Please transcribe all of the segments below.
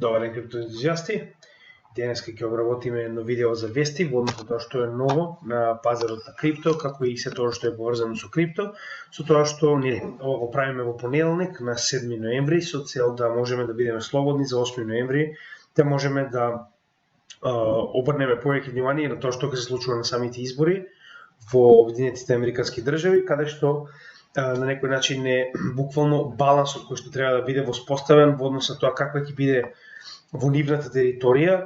Добар ден, криптоентузијасти. Денес ќе обработиме едно видео за вести во однос на тоа што е ново на пазарот на крипто, како и се тоа што е поврзано со крипто, со тоа што ова го правиме во понеделник на 7 ноември со цел да можеме да бидеме слободни за 8 ноември, да можеме да обрнеме повеќе внимание на тоа што ќе се случува на самите избори во Обединетите американски држави, каде што на некој начин е буквално балансот кој што треба да биде воспоставен во однос на тоа каква ќе биде во нивната територија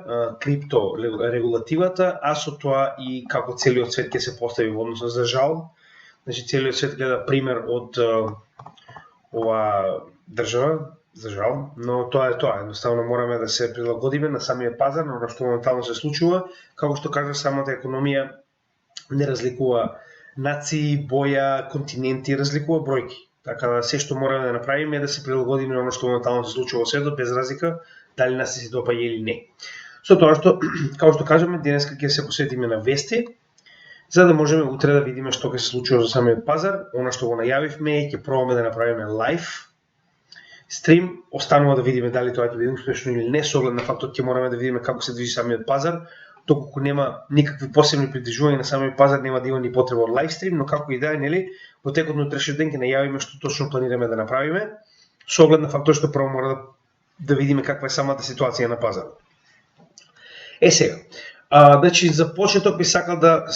крипто регулативата, а со тоа и како целиот свет ќе се постави во однос. За жал, значи целиот свет гледа пример од оваа држава, за жал, но тоа е тоа. Едноставно мораме да се прилагодиме на самиот пазар, на она што моментално се случува. Како што кажа, самата економија не разликува нации, боја, континенти, разликува бројки. Така да се што мораме да направиме е да се прилагодиме на она што моментално се случува во светот, без разлика дали нас се допаѓа или не. Со тоа што, како што кажеме, денеска ќе се посветиме на вести, за да можеме утре да видиме што ќе се случува за самиот пазар. Она што го најавивме, ќе пробаме да направиме лайв стрим, останува да видиме дали тоа ќе биде успешно или не, со оглед на фактот ќе мораме да видиме како се движи самиот пазар. Доколку нема никакви посебни придвижувања на самиот пазар, нема да има ни потреба од лайв стрим, но како и да е, нели, во текот на утрешниот ден ќе најавиме што точно планираме да направиме, со оглед на фактот што прво мора да видиме каква е самата ситуација на пазарот. Сега, значи за почеток би сакал да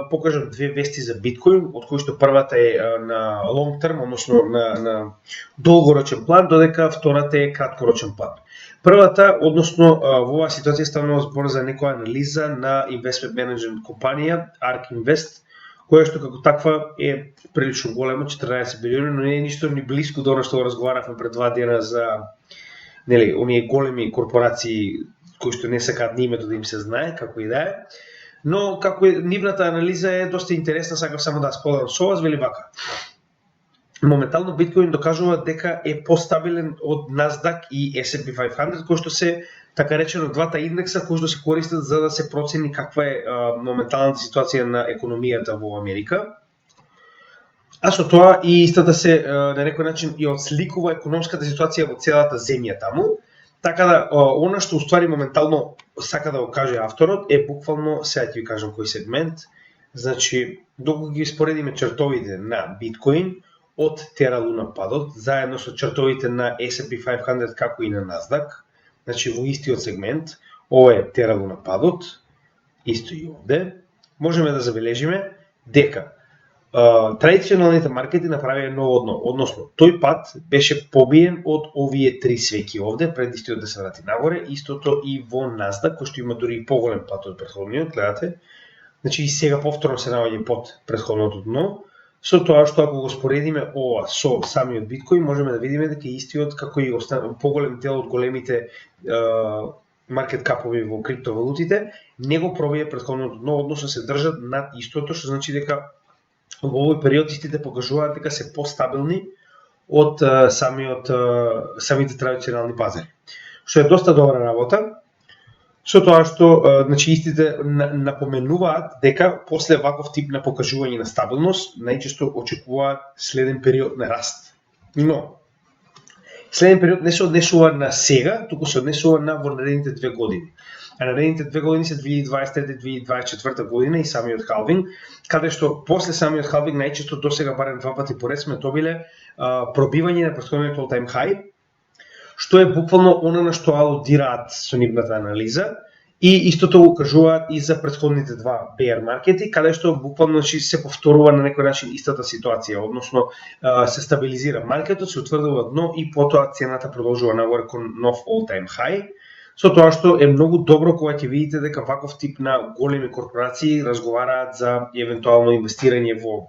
покажам две вести за биткоин, од кои што првата е на long term, односно на долгорочен план, додека втората е краткорочен план. Првата, односно во оваа ситуација станува збор за некоја анализа на investment management компанија ARK Invest, која што како таква е прилично голема, 14 билиони, но не е ништо ни блиску до она што го разговаравме пред 2 дена за нели, оние големи корпорации кои што не сакаат ни името да им се знае, како и да е. Но како нивната анализа е доста интересна, сакам само да споделам со вас, вели вака. Моментално биткоин докажува дека е постабилен од Nasdaq и S&P 500, кои што се така речено двата индекса кои што се користат за да се процени каква е моменталната ситуација на економијата во Америка. А со тоа и истата се на некој начин и отсликува економската ситуација во целата земја таму. Така да она што уствари моментално сака да го каже авторот е буквално, сега ќе ви кажам кој сегмент. Значи, доколку ги споредиме чертовите на биткоин од Terra Luna падот, заедно со чертовите на S&P 500 како и на Nasdaq, значи во истиот сегмент, ова е Terra Luna падот, исто и овде, можеме да забележиме дека традиционалните маркети направија ново дно, односно тој пат беше побиен од овие три свеќи овде, пред истиот да се врати нагоре, истото и во Nasdaq, кој што има дури и поголем пат од претходниот, гледате. Значи и сега повторно се наоѓа под претходното дно, со тоа што ако го споредиме ова со самиот биткоин, можеме да видиме дека истиот како и поголем дел од големите маркет капови во криптовалутите не го пробија претходното дно, односно се држат над истото, што значи дека во овој период истите покажуваат дека се постабилни од самите традиционални пазари. Што е доста добра работа, со тоа што значи истите напоменуваат дека после ваков тип на покажување на стабилност најчесто очекуваат следен период на раст. Но следен период не се однесува на сега, туку се однесува на во наредните 2 години. А наредните 2 години се 2023-2024 година и самиот халвинг, каде што после самиот халвинг најчесто досега барем 2 пати поред сме добиле пробивање на претходниот all-time high, што е буквално она на што алудираат со нивната анализа и истото го кажуваат и за претходните 2 bear маркети, каде што буквално се повторува на некој начин истата ситуација, односно се стабилизира маркетот, се утврдува дно и потоа цената продолжува нагоре кон нов all-time high. Со тоа што е многу добро кога ќе видите дека ваков тип на големи корпорации разговараат за евентуално инвестирање во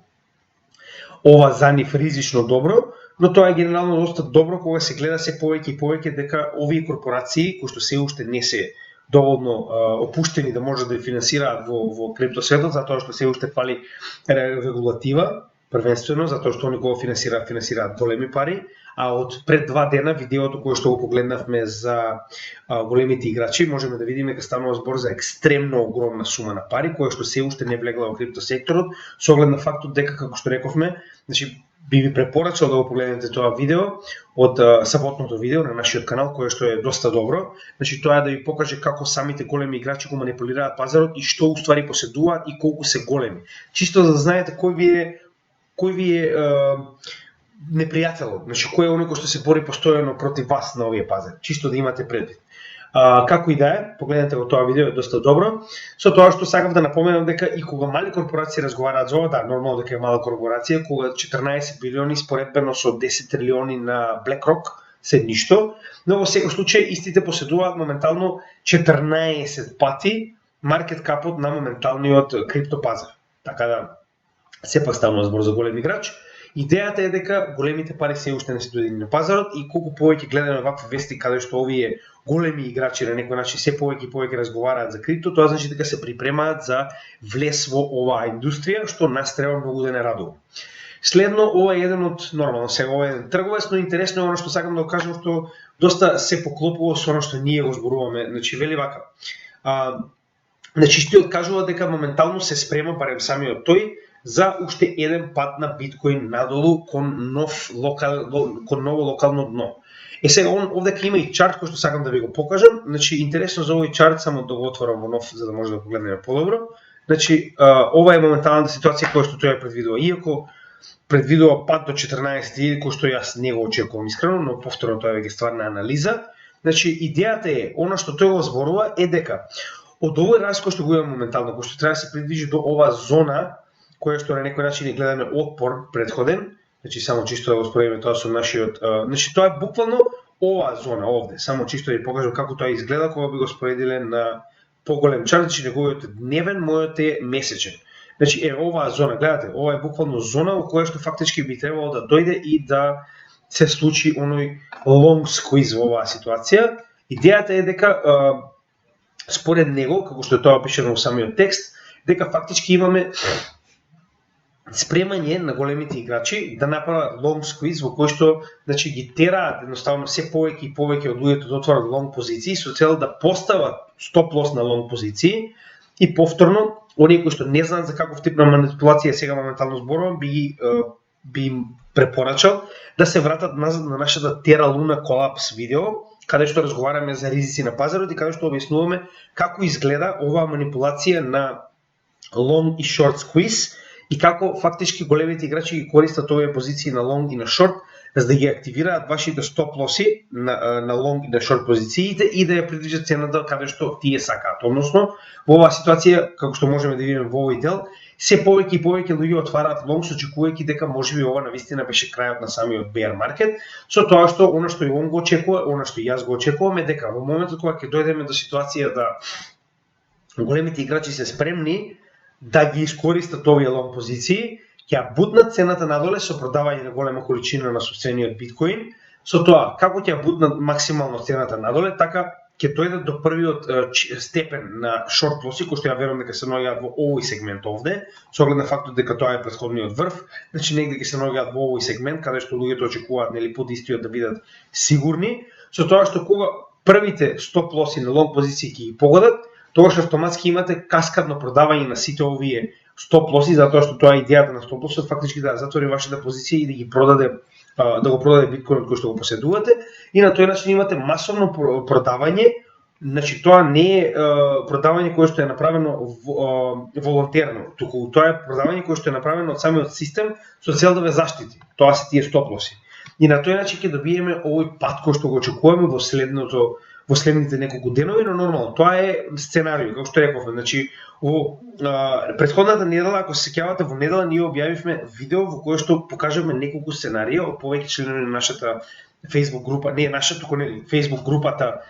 ова за нив ризично добро, но тоа е генерално доста добро кога се гледа се повеќе и повеќе дека овие корпорации кои што се уште не се доволно опуштени да можат да финансираат во криптосветот, затоа што се уште фали регулатива, првенствено затоа што они кога финансираат големи пари, а од пред 2 дена видеото кое што го погледнавме за големите играчи, можеме да видиме дека станува збор за екстремно огромна сума на пари, која што се уште не влегла во криптосекторот, со оглед на фактот дека, како што рековме, значи би ви препорачал да го погледнете тоа видео од саботното видео на нашиот канал, кое што е доста добро. Значи тоа е да ви покаже како самите големи играчи го манипулираат пазарот и што уствари поседуваат и колку се големи. Чисто за да знаете кој ви е непријателот, значи кој е оној кој што се бори постојано против вас на овие пазари. Чисто да имате предвид. Како и да е, погледнете го тоа видео, е доста добро. Со тоа што сакав да напоменам дека и кога мали корпорации разговараат за ова, да, нормално дека е мала корпорација, кога 14 билиони споредбено со 10 трилиони на BlackRock се ништо, но во секој случај истите поседуваат моментално 14 пати маркет капот на моменталниот криптопазар. Така да, сепак ставаме збор за голем играч. Идејата е дека големите пари се уште не се дојдени на пазарот и колку повеќе гледаме вакви вести каде што овие големи играчи на некој начин се повеќе и повеќе разговараат за крипто, тоа значи дека се припремаат за влез во оваа индустрија, што нас треба многу да не радува. Следно, ова е еден од нормално сега ова е еден трговец, но интересно е оно што сакам да го кажам што доста се поклопува со оно што ние го зборуваме. Значи вели вака. Значи тој кажува дека моментално се спрема барем самиот тој за уште еден пат на биткоин надолу кон ново локално дно. Сега овдека има и чарт кој што сакам да ви го покажам. Значи интересно за овој чарт, само да го отворам во нов за да може да го погледнеме подобро. Значи ова е моменталната ситуација која што тој ја предвидува. Иако предвидува пат до 14.000, кој што јас не го очекувам искрено, но повторно тоа е веќе стварна анализа. Значи идејата е, она што тој го зборува е дека од овој раст кој што го има моментално, кој што треба да се придвижи до оваа зона која што на некој начин гледаме отпор предходен, значи само чисто да го споредиме тоа со нашиот, значи тоа е буквално оваа зона овде, само чисто да ви покажам како тоа изгледа кога би го споредиле на поголем чарт, значи неговиот дневен, мојот е месечен. Значи оваа зона, гледате, ова е буквално зона во која што фактички би требало да дојде и да се случи оној long squeeze во оваа ситуација. Идејата е дека според него, како што е тоа опишано во самиот текст, дека фактички имаме спремање на големите играчи да направат long squeeze во кој што значи ги тераат едноставно се повеќе и повеќе од луѓето да отворат long позиции со цел да постават стоп лос на long позиции и повторно оние кои што не знаат за каков тип на манипулација сега моментално зборувам би им препорачал да се вратат назад на нашата Terra Luna Collapse видео каде што разговараме за ризици на пазарот и каде што објаснуваме како изгледа оваа манипулација на long и short squeeze и како фактички големите играчи ги користат овие позиции на long и на short за да ги активираат вашите стоп лоси на long и на short позициите и да ја придвижат цената каде што тие сакаат. Односно, во оваа ситуација, како што можеме да видиме во овој дел, се повеќе и повеќе луѓе отвараат long очекувајќи дека можеби ова навистина беше крајот на самиот bear market, со тоа што она што и он го очекува, она што и јас го очекувам е дека во моментот кога ќе дојдеме до ситуација да големите играчи се спремни да ги искористат овие лонг позиции, ќе бутнат цената надоле со продавање на голема количина на собствениот биткоин. Со тоа, како ќе бутнат максимално цената надоле, така ќе дојдат до првиот степен на шорт лоси, кој што ја верувам дека се наоѓаат во овој сегмент овде, со оглед на фактот дека тоа е претходниот врв, значи негде ќе се наоѓаат во овој сегмент каде што луѓето очекуваат нели под истиот да бидат сигурни, со тоа што кога првите стоп лоси на лонг позиции ќе ги погодат, тогаш автоматски имате каскадно продавање на сите овие стоп лоси, затоа што тоа е идејата на стоп лосот, фактички да затвори вашата позиција и да ги продаде да го продаде биткоинот кој што го поседувате и на тој начин имате масовно продавање, значи тоа не е продавање кое што е направено волонтерно, туку тоа е продавање кое што е направено од самиот систем со цел да ве заштити. Тоа се тие стоп лоси. И на тој начин ќе добиеме овој пат кој што го очекуваме во следните неколку денови, но нормално, тоа е сценарио, како што рековме, значи во претходната недела, ако се сеќавате, во недела ние објавивме видео во кое што покажавме неколку сценарија од повеќе членови на нашата Facebook група, не нашата, туку не Facebook групата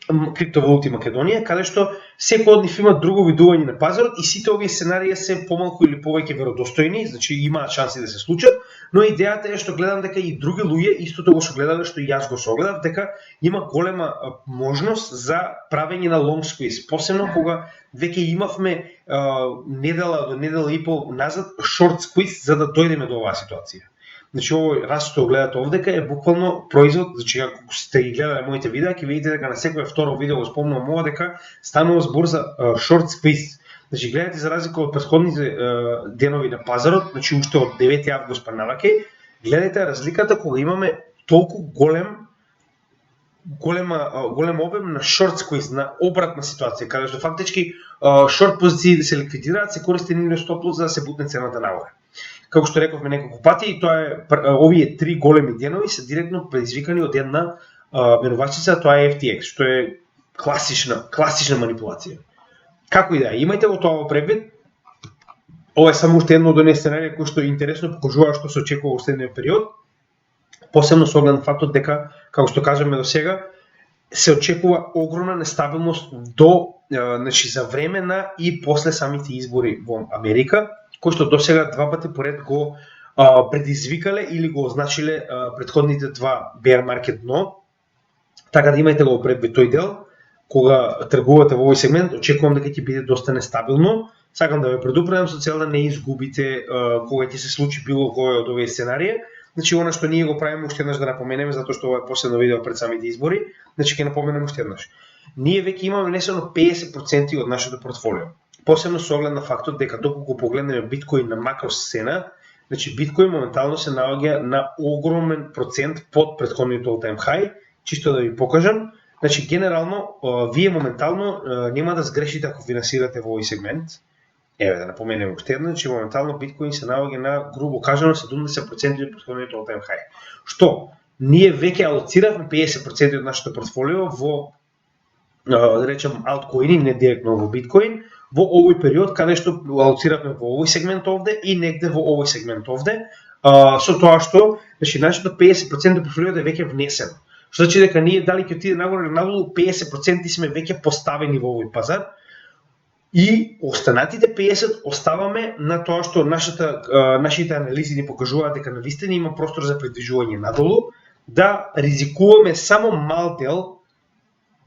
Криптовалути Македонија, каде што секој од нив има друго видување на пазарот и сите овие сценарија се помалку или повеќе веродостојни, значи имаат шанси да се случат, но идејата е што гледам дека и други луѓе истото го согледале што и јас го согледав, дека има голема можност за правење на long squeeze, посебно кога веќе имавме недела до недела и пол назад short squeeze за да дојдеме до оваа ситуација. Значи овој раст што гледате овдека е буквално производ, значи ако сте ги гледале моите видеа, ќе видите дека на секое второ видео го спомнувам ова дека станува збор за short squeeze. Значи гледате за разлика од претходните денови на пазарот, значи уште од 9 август па наваке, гледате разликата кога имаме толку голем обем на шорт сквиз, на обратна ситуација, каде што фактички шорт позиции да се ликвидираат, се користи нивниот стоп лос за да се бутне цената нагоре. Како што рековме неколку пати, и тоа е овие три големи денови се директно предизвикани од една менувачица, тоа е FTX, што е класична манипулација. Како и да е, имајте го тоа во предвид. Ова е само уште едно од оние сценарија кои што интересно покажува што се очекува во следниот период. Посебно со оглед на фактот дека, како што кажаме до сега, се очекува огромна нестабилност до за време на и после самите избори во Америка, кои што до сега два пати поред го предизвикале или го означиле претходните два bear market дно. Така да имајте го предвид тој дел. Кога тргувате во овој сегмент, очекувам дека ќе биде доста нестабилно. Сакам да ве предупредам со цел да не изгубите кога ќе се случи било кој од овие сценарии. Значи, она што ние го правиме уште еднаш да напоменеме, затоа што ова е последно видео пред самите избори, значи ќе напоменеме уште еднаш. Ние веќе имаме внесено 50% од нашето портфолио. Посебно со оглед на фактот дека доколку погледнеме биткоин на макро сцена, значи биткоин моментално се наоѓа на огромен процент под претходниот all-time high, чисто да ви покажам. Значи, генерално, вие моментално нема да сгрешите ако финансирате во овој сегмент. Еве да напоменем уште едно, че моментално биткоин се наоѓа на грубо кажано 70% од претходниот all-time high. Што ние веќе алоциравме 50% од нашето портфолио во да речем алткоини, не директно во биткоин, во овој период каде што алоциравме во овој сегмент овде и негде во овој сегмент овде, со тоа што значи нашето 50% портфолио е веќе внесено. Што значи дека ние дали ќе отиде нагоре или надолу, 50% сме веќе поставени во овој пазар. И останатите 50 оставаме на тоа што нашите анализи ни покажуваат дека навистина има простор за придвижување надолу, да ризикуваме само мал дел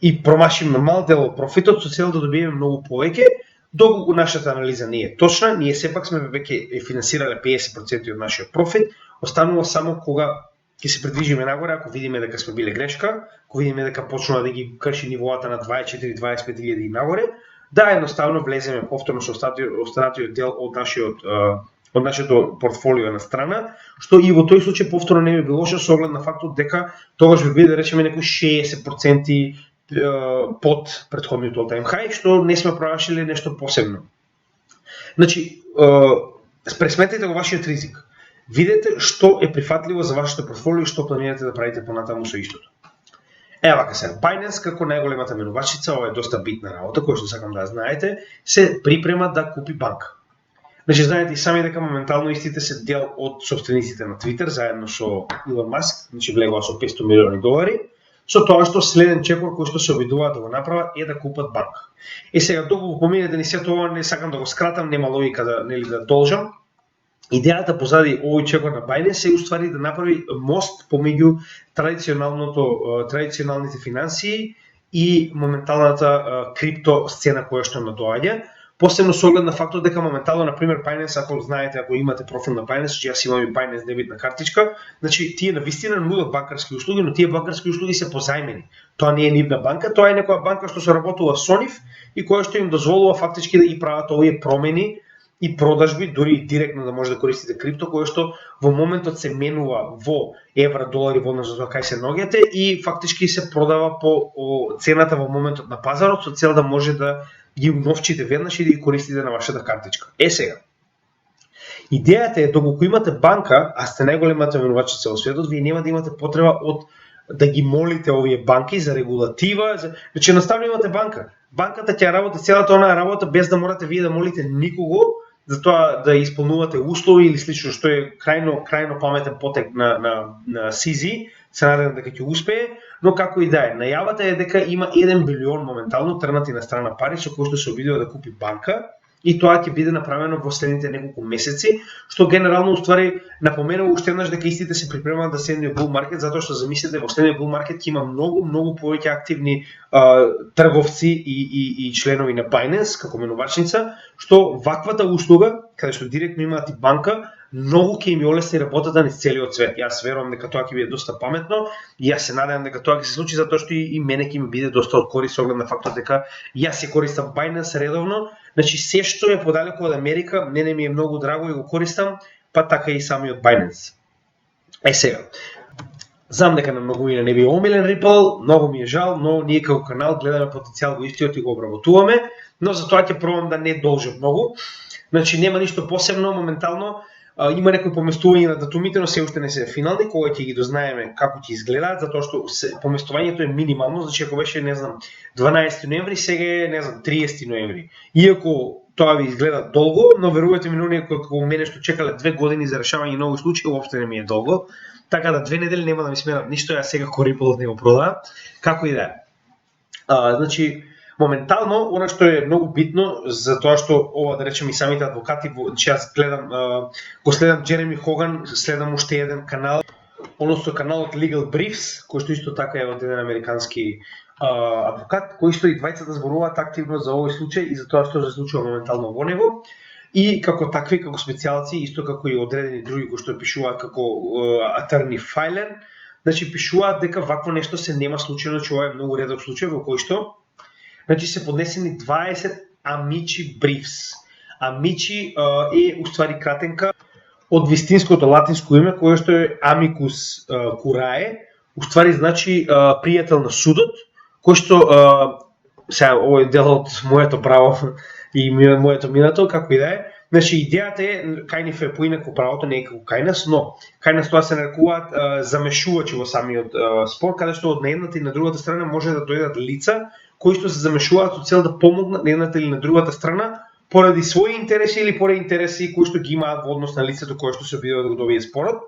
и промашиме мал дел од профитот со цел да добиеме многу повеќе, доколку нашата анализа не е точна, ние сепак сме веќе финансирале 50% од нашиот профит, останува само кога ќе се придвижиме нагоре, ако видиме дека сме биле грешка, ако видиме дека почнува да ги крши нивоата на 24-25 илјади и нагоре, да едноставно влеземе повторно со останатиот дел од нашето портфолио на страна, што и во тој случај повторно не би било лошо со оглед на фактот дека тогаш би биде да речеме некои 60% под претходниот all-time high, што не сме пронашли нешто посебно. Значи, пресметете го вашиот ризик. Видете што е прифатливо за вашето портфолио и што планирате да правите понатаму со истото. Ева вака сега, Binance како најголемата менувачица, ова е доста битна работа, која што сакам да знаете, се припрема да купи банка. Значи, знаете и сами дека моментално истите се дел од собствениците на Twitter, заедно со Илон Маск, значи влегува со $500 милиони, со тоа што следен чекор кој што се обидуваат да го направат е да купат банка. Сега, доколку поминете ни сето ова, не сакам да го скратам, нема логика да должам. Идејата позади овој чекор на Binance е уствари да направи мост помеѓу традиционалните финансии и моменталната крипто сцена која што надоаѓа. Посебно со оглед на фактот дека моментално, например, Binance, ако знаете, ако имате профил на Binance, че јас имам и Binance дебитна картичка, значи тие навистина нудат банкарски услуги, но тие банкарски услуги се позајмени. Тоа не е нивна банка, тоа е некоја банка што се работува со нив и која што им дозволува фактички да ги прават овие промени и продажби, дури директно да може да користите крипто, кое што во моментот се менува во евра, долари, во однос за тоа кај се ноѓате и фактички се продава по цената во моментот на пазарот со цел да може да ги уновчите веднаш и да ги користите на вашата картичка. Сега, идејата е доколку имате банка, а сте најголемата менувачица во светот, вие нема да имате потреба од да ги молите овие банки за регулатива, значи наставно имате банка. Банката ќе работи целата онаа работа без да морате вие да молите никого за тоа да исполнувате услови или слично, што е крајно паметен потек на CZ, се надевам дека ќе успее, но како и да е, најавата е дека има 1 билион моментално трнати на страна пари со кои што се обидува да купи банка и тоа ќе биде направено во следните неколку месеци, што генерално уствари напоменува уште еднаш дека истите се припремаат за следниот bull market, затоа што замислете во следниот bull market ќе има многу повеќе активни трговци и членови на Binance како менувачница, што ваквата услуга, каде што директно имаат и банка, многу ќе им олесни работата низ целиот свет. Јас верувам дека тоа ќе биде доста паметно и јас се надевам дека тоа ќе се случи затоа што и мене ќе ми биде доста од корист со оглед на фактот дека јас се користам Binance редовно, Значи се што е подалеку од Америка, мене ми е многу драго и го користам, па така и самиот Binance. Сега, знам дека на многумина не би омилен Ripple, многу ми е жал, но ние како канал гледаме потенцијал во истиот и го обработуваме, но за тоа ќе пробам да не должам многу. Значи нема ништо посебно моментално. Има некои поместување на датумите, но се уште не се финални, кога ќе ги дознаеме како ќе изгледаат, затоа што поместувањето е минимално, значи ако беше, не знам, 12 ноември, сега е, не знам, 30 ноември. Иако тоа ви изгледа долго, но верувате ми, оние како мене што чекале 2 години за решавање на овој случај, уопште не ми е долго. Така да 2 недели нема да ми сменат ништо, ја сега ко Ripple не го продаа, како и да е. Значи, моментално, она што е многу битно, за тоа што ова да речем и самите адвокати, че јас гледам, го следам Джереми Хоган, следам уште еден канал, односно каналот Legal Briefs, кој што исто така е од еден американски адвокат, кој што и двајцата зборуваат активно за овој случај и за тоа што се случува моментално во него. И како такви, како специјалци, исто како и одредени други кои што пишуваат како attorney filer, значи пишуваат дека вакво нешто се нема случајно, че ова е многу редок случај во кој што значи се поднесени 20 Amici Briefs. Amici е уствари кратенка од вистинското латинско име кое што е Amicus Curiae, уствари значи пријател на судот, кој што сега овој дел од моето право и моето минато, како и да е. Значи идејата е кајниф е поинаку правото, не е како кајнас, но кајнас тоа се нарекуваат замешувачи во самиот спор, каде што од на едната и на другата страна може да дојдат лица кои што се замешуваат со цел да помогнат на едната или на другата страна поради своји интереси или поради интереси кои што ги имаат во однос на лицето кое што се обидува да го добие спорот.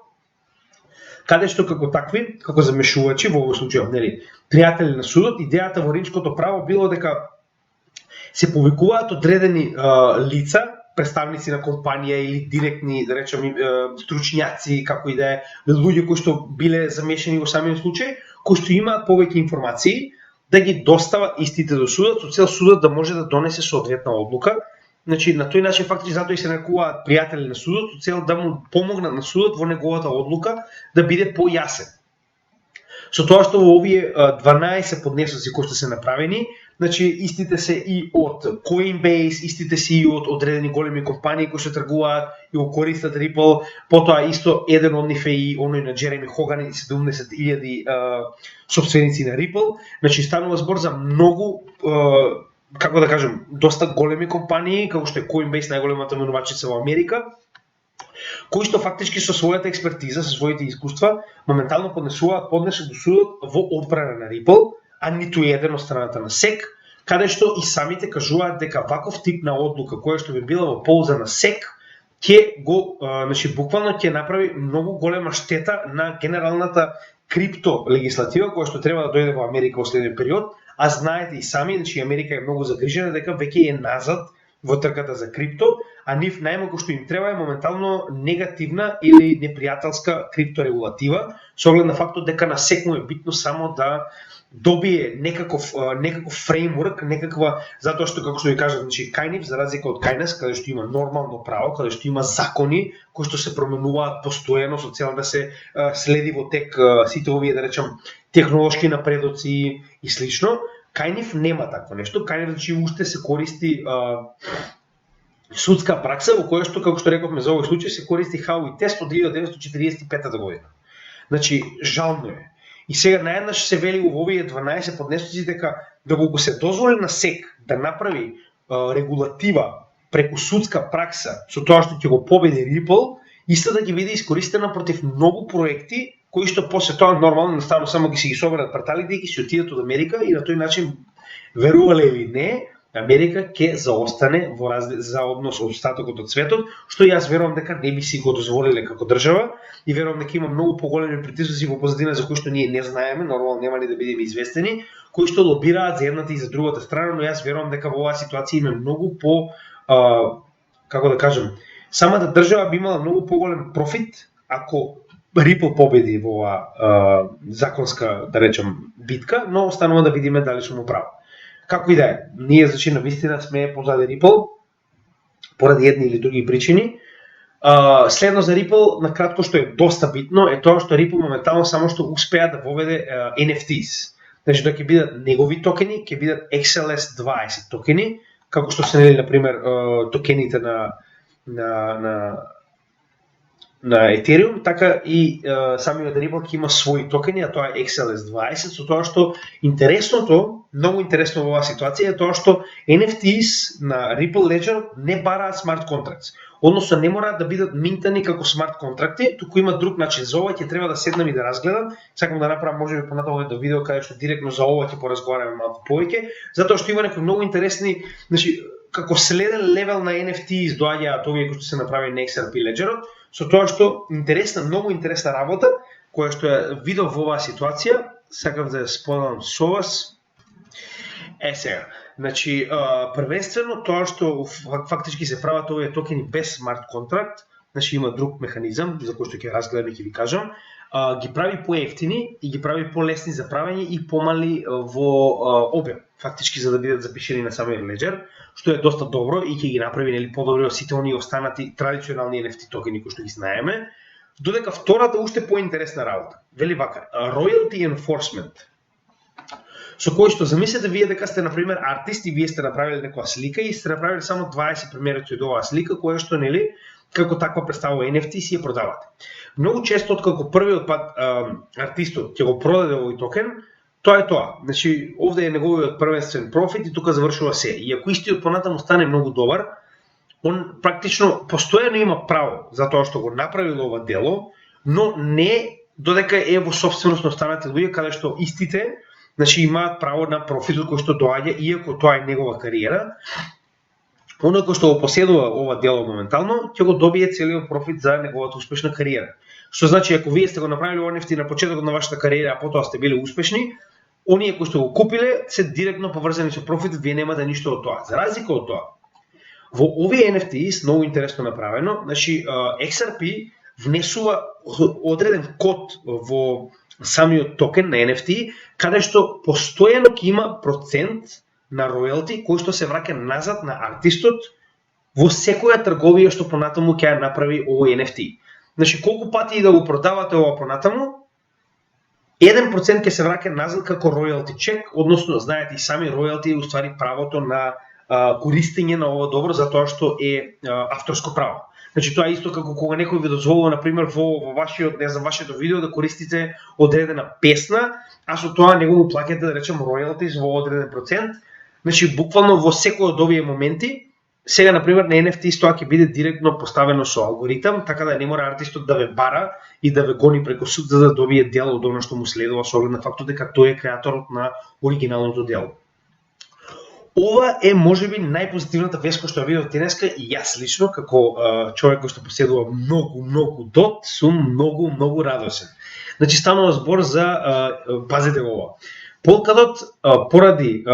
Каде што како такви, како замешувачи во овој случај, нели, пријатели на судот, идејата во римското право било дека се повикуваат одредени лица, представници на компанија или директни, да речеме, стручњаци, како и да е, луѓе кои што биле замешани во самиот случај, кои што имаат повеќе информации, да ги достават истите до судот, со цел судот да може да донесе соодветна одлука. Значи, на тој начин фактички затоа и се нарекуваат пријатели на судот, со цел да му помогнат на судот во неговата одлука да биде појасен. Со тоа што во овие 12 поднесоци кои што се направени, значи истите се и од Coinbase, истите се и од одредени големи компании кои што тргуваат и го користат Ripple, потоа исто еден од нив е и оној на Джереми Хоган и 70.000 сопственици на Ripple. Значи станува збор за многу како да кажем, доста големи компании, како што е Coinbase, најголемата менувачица во Америка, кои што фактички со својата експертиза, со своите искуства, моментално поднесуваат поднесок до судот во одбрана на Ripple, а ниту еден од страната на SEC, каде што и самите кажуваат дека ваков тип на одлука која што би била во полза на SEC, ќе го, значи буквално ќе направи многу голема штета на генералната крипто легислатива која што треба да дојде во Америка во следниот период, а знаете и сами, значи Америка е многу загрижена дека веќе е назад во трката за крипто, а нив најмалку што им треба е моментално негативна или непријателска крипторегулатива, со оглед на фактот дека на SEC му е битно само да добие некаков фреймворк, некаква, затоа што како што ви кажав, значи кајнив за разлика од кајнас, каде што има нормално право, каде што има закони кои што се променуваат постојано со цел да се следи во тек сите овие, да речам, технолошки напредоци и слично. Кајнив нема такво нешто, кајнив значи уште се користи судска пракса во која што, како што рековме за овој случај, се користи Хауи тест од 1945 година. Значи, жално е. И сега наеднаш се вели во овие 12 поднесоци дека да го се дозволи на SEC да направи регулатива преку судска пракса со тоа што ќе го победи Ripple, исто да ќе биде искористена против многу проекти кои што после тоа нормално наставно само ги си ги соберат парталите и ги си отидат од Америка и на тој начин, верувале или не, Америка ќе заостане за однос од остатокот од светот, што јас верувам дека не би си го дозволиле како држава и верувам дека има многу поголеми притисоци во позадина за кои што ние не знаеме, нормално нема ни да бидеме известени, кои што лобираат за едната и за другата страна, но јас верувам дека во оваа ситуација има многу по како да кажем, самата држава би имала многу поголем профит ако Ripple победи во оваа законска, да речем, битка, но останува да видиме дали сум управ. Како и да е, ние значи на вистина сме позади Ripple поради едни или други причини. Следно за Ripple, на кратко што е доста битно, е тоа што Ripple моментално само што успеа да воведе NFTs. Значи да ќе бидат негови токени, ќе бидат XLS20 токени, како што се нели на пример токените на Ethereum, така и самиот Ripple има своји токени, а тоа е XLS20, со тоа што многу интересно во оваа ситуација е тоа што NFTs на Ripple Ledger не бараат смарт контракти. Односно не мораат да бидат минтани како смарт контракти, туку има друг начин. За ова ќе треба да седнам и да разгледам. Сакам да направам можеби понатаму едно видео каде што директно за ова ќе поразговараме малку повеќе, затоа што има некои многу интересни, значи како следен левел на NFTs доаѓаат овие кои што се направени на XRP Ledger-от, со тоа што многу интересна работа која што ја видов во оваа ситуација, сакам да ја споделам со вас. Сега, значи првенствено тоа што фактички се прават овие токени без смарт контракт, значи има друг механизам за кој што ќе разгледаме и ќе ви кажам, ги прави поевтини и ги прави полесни за правење и помали во обем, фактички за да бидат запишени на самиот леџер, што е доста добро и ќе ги направи нели подобри од сите оние останати традиционални NFT токени кои што ги знаеме. Додека втората уште поинтересна работа. Вели вака, royalty enforcement. Со кој што замислете вие дека сте на пример артист и вие сте направиле некоја слика и сте направиле само 20 примероци од оваа слика која што нели како таква представува NFT си ја продавате. Многу често откако првиот пат артистот ќе го продаде овој токен, тоа е тоа. Значи овде е неговиот првенствен профит и тука завршува се. И ако истиот понатаму стане многу добар, он практично постојано има право за тоа што го направил ова дело, но не додека е во собственост на останатите луѓе каде што истите значи имаат право на профитот кој што доаѓа иако тоа е негова кариера. Оној кој што го поседува ова дело моментално ќе го добие целиот профит за неговата успешна кариера. Што значи ако вие сте го направиле NFT на почетокот на вашата кариера, а потоа сте били успешни, оние кои што го купиле се директно поврзани со профитот, вие немате ништо од тоа. За разлика од тоа, во овие NFTs многу интересно направено, значи XRP внесува одреден код во самиот токен на NFT, каде што постојано ќе има процент на ројалти кој што се враќа назад на артистот во секоја трговија што понатаму ќе ја направи овој NFT. Значи колку пати и да го продавате ова понатаму, 1% ќе се враќа назад како ројалти чек, односно знаете и сами ројалти е уствари правото на користење на ова добро затоа што е авторско право. Значи тоа е исто како кога некој ви дозволува на пример во вашето видео да користите одредена песна, а со тоа него му плаќате да речем ројалти во одреден процент. Значи буквално во секој од овие моменти, сега на пример на NFT тоа ќе биде директно поставено со алгоритам, така да не мора артистот да ве бара и да ве гони преку суд за да добие дел од она што му следува со оглед на фактот дека тој е креаторот на оригиналното дело. Ова е можеби најпозитивната вест која што ја видов денеска и јас лично како човек кој што поседува многу дот, сум многу радосен. Значи станува збор за пазете ова. Полкадот поради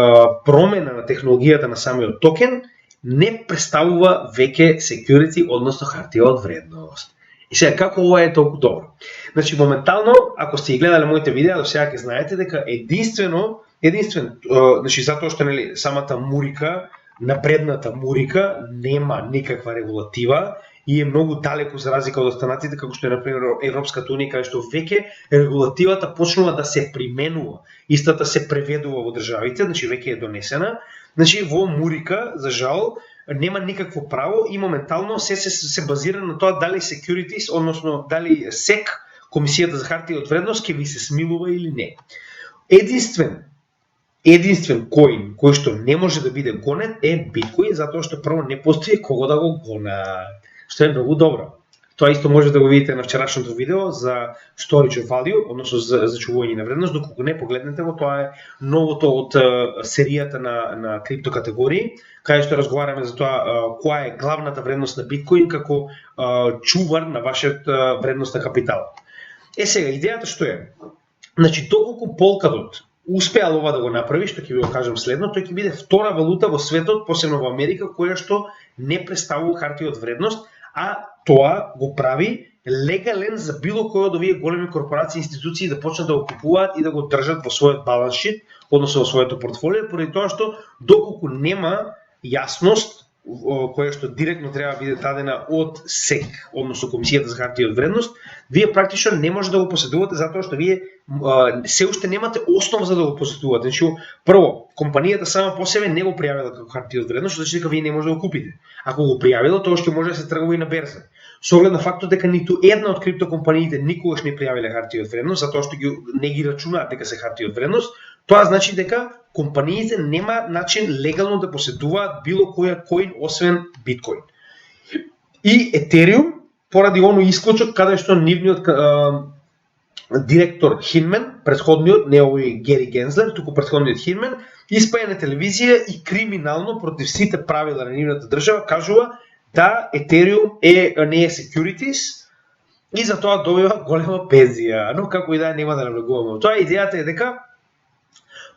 промена на технологијата на самиот токен не представува веќе security, односно хартија од вредност. И сега како ова е толку добро? Значи моментално, ако сте гледале моите видеа, до сега ќе знаете дека единствен, значи затоа што нели самата мурика, напредната мурика нема никаква регулатива и е многу далеку за разлика од останатите како што е на пример Европската унија каде што веќе регулативата почнува да се применува. Истата се преведува во државите, значи веќе е донесена. Значи во мурика за жал нема никакво право и моментално се базира на тоа дали securities, односно дали SEC, Комисијата за хартија од вредност, ќе ви се смилува или не. Единствен коин кој што не може да биде гонет е биткоин, затоа што прво не постои кого да го гона, што е многу добро. Тоа исто може да го видите на вчерашното видео за storage of value, односно за чувување на вредност, доколку не погледнете го, тоа е новото од серијата на крипто категории, каде што разговараме за тоа која е главната вредност на биткоин како чувар на вашата вредност на капитал. Сега идејата што е? Значи доколку Polkadot успеал ова да го направи, што ќе ви го кажам следно, тој ќе биде втора валута во светот, посебно во Америка, која што не представува хартија од вредност, а тоа го прави легален за било кој од овие големи корпорации и институции да почнат да го купуваат и да го држат во својот баланс шит, односно во своето портфолио, поради тоа што доколку нема јасност која што директно треба да биде дадена од СЕК, односно Комисијата за хартија од вредност, вие практично не може да го поседувате затоа што вие се уште немате основа за да го поседувате. Значи, прво, компанијата сама по себе не го пријавила како хартија од вредност, што значи дека вие не може да го купите. Ако го пријавила, тоа ќе може да се тргува и на берза. Со оглед на фактот дека ниту една од криптокомпаниите никогаш не пријавиле хартија од вредност, затоа што не ги рачунаат дека се хартија од вредност, тоа значи дека компаниите нема начин легално да поседуваат било која коин освен биткоин. И Етериум, поради оној исклучок каде што нивниот директор Хинмен, претходниот, не овој Гери Гензлер, туку претходниот Хинмен, испаја на телевизија и криминално против сите правила на нивната држава кажува да Етериум не е securities и затоа добива голема пензија. Но како и да нема да навлегуваме. Тоа идејата е дека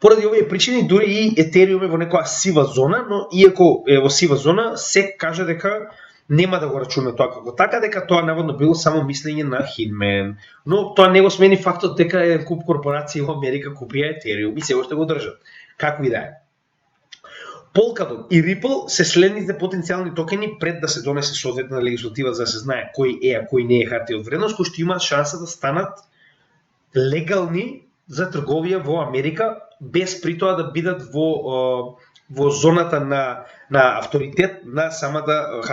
поради овие причини дури и Етериум е во некоја сива зона, но иако е во сива зона, се каже дека нема да го рачуна тоа како така, дека тоа наводно било само мислење на Хинмен. Но тоа не го смени фактот дека еден куп корпорации во Америка купија Етериум и се уште го држат. Како и да е. Polkadot и Ripple се следните потенцијални токени пред да се донесе соодветна легислатива за да се знае кој е, а кој не е хартија од вредност, кои што имаат шанса да станат легални за трговија во Америка, без при тоа да бидат во зоната на авторитет на самата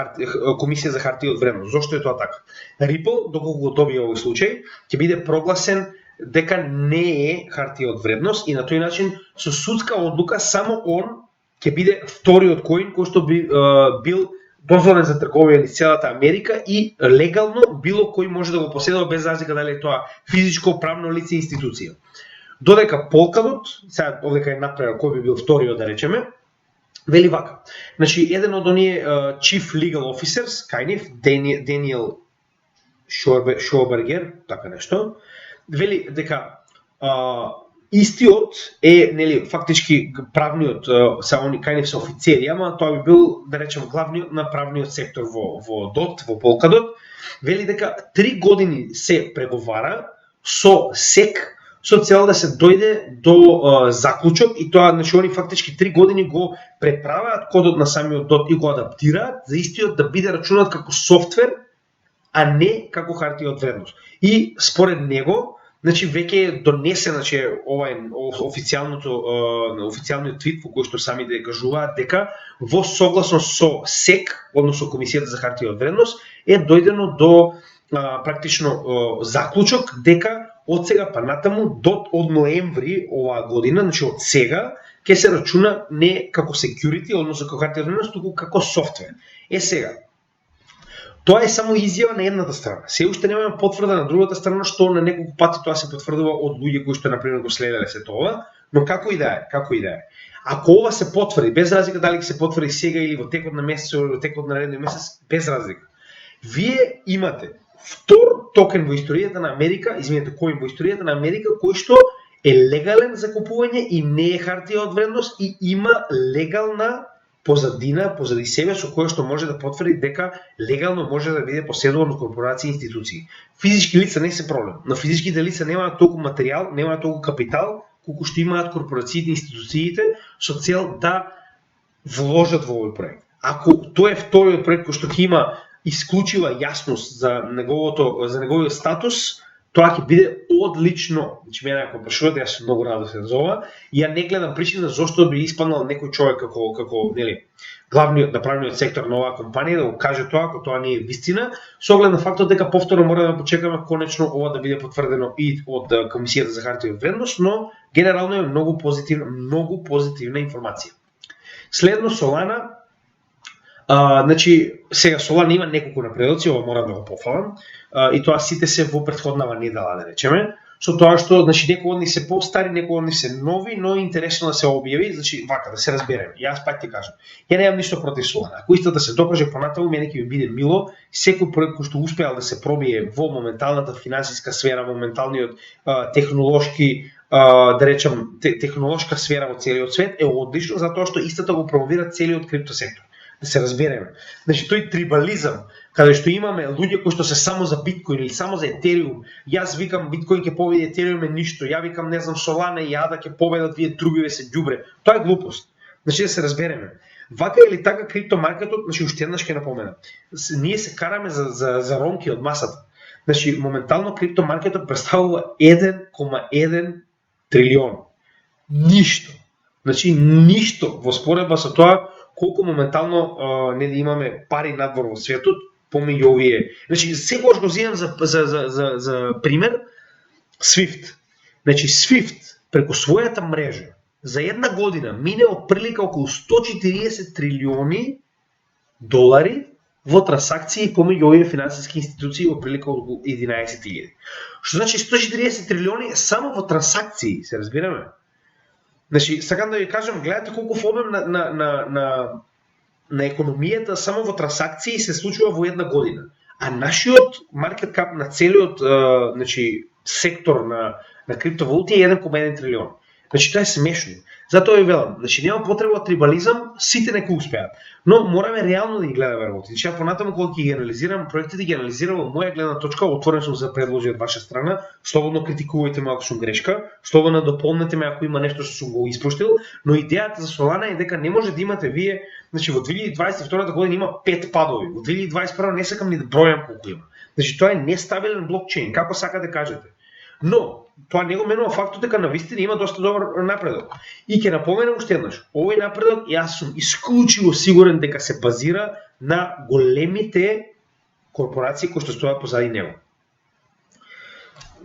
Комисија за хартија од вредност. Зошто е тоа така? Ripple, доколку го добие овој случај, ќе биде прогласен дека не е хартија од вредност и на тој начин со судска одлука само он ќе биде вториот коин кој што бил дозволен за трговија низ целата Америка и легално било кој може да го поседува без разлика дали е тоа физичко, правно лице, институција. Додека Polkadot, сега овдека е направил кој би бил вториот да речеме, вели вака. Значи еден од оние Chief Legal Officers, кајнив, Даниел Шобергер, така нешто, вели дека истиот е, нели, фактички правниот, са они кајнив се офицери, ама тоа би бил, да речем, главниот на правниот сектор во DOT, во Polkadot, вели дека 3 години се преговара со СЕК со цел да се дојде до заклучок и тоа, значи, они фактички 3 години го преправаат кодот на самиот DOT и го адаптираат за истиот да биде рачунат како софтвер, а не како хартија од вредност. И според него, значи веќе е донесен, значи официјалниот твит во кој што самите кажуваат дека во согласност со СЕК, односно Комисијата за хартија од вредност, е дојдено до практично заклучок дека од сега па натаму од ноември оваа година, значи од сега, ќе се рачуна не како security, односно како хартија од вредност, туку како софтвер. Сега, тоа е само изјава на едната страна. Се уште немаме потврда на другата страна, што на неколку пати тоа се потврдува од луѓе кои што например го следеле се тоа, но како и да е. Ако ова се потврди, без разлика дали ќе се потврди сега или во текот на месец или во текот на наредниот месец, без разлика. Вие имате втор токен во историјата на Америка, коин во историјата на Америка кој што е легален за купување и не е хартија од вредност и има легална позади себе со која што може да потврди дека легално може да биде поседуван од корпорации и институции. Физички лица не се проблем, но физичките лица немаат толку материјал, немаат толку капитал, колку што имаат корпорациите и институциите со цел да вложат во овој проект. Ако тоа е вториот проект кој што ќе има исклучива јасност за неговиот статус, тоа ќе биде одлично. Значи мене ако прашувате, јас сум многу радосен за ова и ја не гледам причина зошто би испаднал некој човек како нели главниот направниот сектор на оваа компанија да го каже тоа ако тоа не е вистина, со оглед на фактот дека повторно мора да почекаме конечно ова да биде потврдено и од Комисијата за хартија од вредност, но генерално е многу позитивна информација. Следно Solana. Значи, сега Solana има неколку напредоци, ова морам да го пофалам, и тоа сите се во претходнава недела, да речеме, со тоа што, значи, некои од нив се постари, некои од нив се нови, но е интересно да се објави, значи, вака, да се разбереме. Јас пак ти кажам, ја немам ништо против Solana. Ако истата да се докаже понатаму, мене ќе ми биде мило, секој проект кој што успеал да се пробие во моменталната финансиска сфера, моменталниот технолошки, да речем, технолошка сфера во целиот свет е одлично, затоа што истата го промовира целиот криптосектор. Да се разбереме. Значи тој трибализам, каде што имаме луѓе кои што се само за биткоин или само за етериум, јас викам биткоин ќе победи, етериум е ништо, ја викам не знам Solana и Ада ќе победат, вие другиве се ѓубре. Тоа е глупост. Значи да се разбереме. Вака или така криптомаркетот, значи уште еднаш ќе напоменам. Ние се караме за ромки од масата. Значи моментално криптомаркетот представува 1,1 трилион. Ништо. Значи ништо во споредба со тоа колку моментално нели имаме пари надвор во светот, помеѓу овие. Значи секогаш го земам за пример Swift. Значи Swift преку својата мрежа за една година мине отприлика околу 140 трилиони долари во трансакции помеѓу овие финансиски институции отприлика околу 11.000. Што значи 140 трилиони само во трансакции, се разбираме? Значи, сакам да ви кажам, гледате колку обем на економијата само во трансакции се случува во една година. А нашиот маркет кап на целиот значи, сектор на криптовалути е 1,1 трилион. Значи тоа е смешно. Затоа ви велам, значи нема потреба од трибализам, сите нека успеат. Но мораме реално да ги гледаме работи. Значи понатаму кога ќе ги анализирам, проектите ги анализирам од моја гледна точка, отворен сум за предложи од ваша страна, слободно критикувајте ме ако сум грешка, слободно дополнете ме ако има нешто што сум го испуштил, но идејата за Solana е дека не може да имате вие, значи во 2022 година има 5 падови, во 2021 не сакам ни да бројам колку има. Значи тоа е нестабилен блокчейн, како сакате да кажете. Но тоа не го менува фактот дека навистина има доста добар напредок. И ќе напоменам уште еднаш, овој напредок јас сум исклучиво сигурен дека се базира на големите корпорации кои што стојат позади него.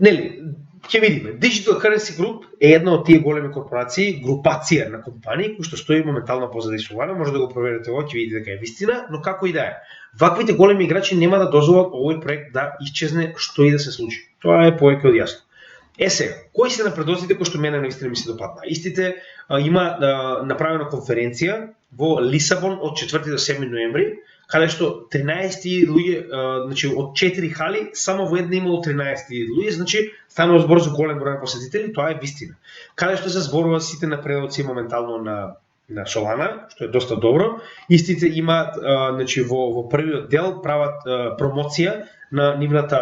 Нели, ќе видиме, Digital Currency Group е една од тие големи корпорации, групација на компании кои што стои моментално позади Solana, може да го проверите ово, ќе видите дека е вистина, но како и да е. Ваквите големи играчи нема да дозволат овој проект да исчезне што и да се случи. Тоа е повеќе од јасно. Сега, кои се напредоците кои што мене наистина ми се допадна? Истите има направена конференција во Лисабон од 4 до 7 ноември, каде што 13 луѓе, значи од 4 хали, само во една имало 13 луѓе, значи станува збор за голем број посетители, тоа е вистина. Каде што се зборува сите напредоци моментално на Solana, што е доста добро. Истите имаат, значи во првиот дел прават промоција на нивната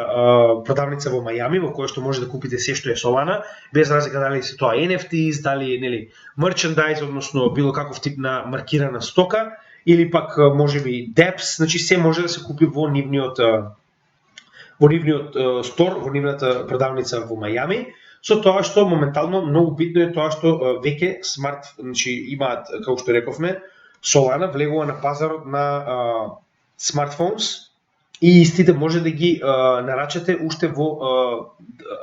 продавница во Мајами, во која што може да купите се што е Solana, без разлика дали се тоа NFTs, дали нели мерчендайз, односно било каков тип на маркирана стока, или пак можеби DApps, значи се може да се купи во нивниот стор, во нивната продавница во Мајами. Со тоа што моментално многу битно е тоа што веќе значи имаат, како што рековме, Solana влегува на пазарот на смартфонс и истите може да ги нарачате уште во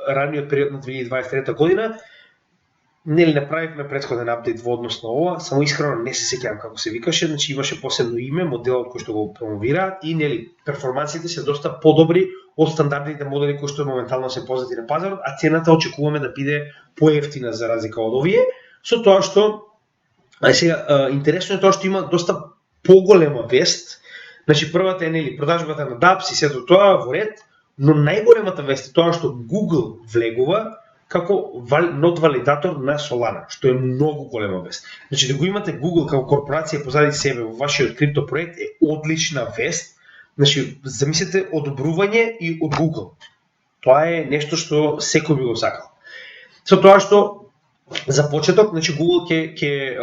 раниот период на 2023 година. Нели направивме претходен апдейт во однос на ова, само искрено не се сеќавам како се викаше, значи имаше посебно име, моделот кој што го промовираат и нели перформансите се доста подобри од стандардните модели кои што моментално се познати на пазарот, а цената очекуваме да биде поевтина за разлика од овие, со тоа што сега интересно е тоа што има доста поголема вест. Значи првата е нели продажбата на DApps и сето тоа во ред, но најголемата вест е тоа што Google влегува како нод валидатор на Solana, што е многу голема вест. Значи да го имате Google како корпорација позади себе во вашиот крипто проект е одлична вест. Значи замислете одобрување и од Google. Тоа е нешто што секој би го сакал. Со тоа што за почеток, значи Google ќе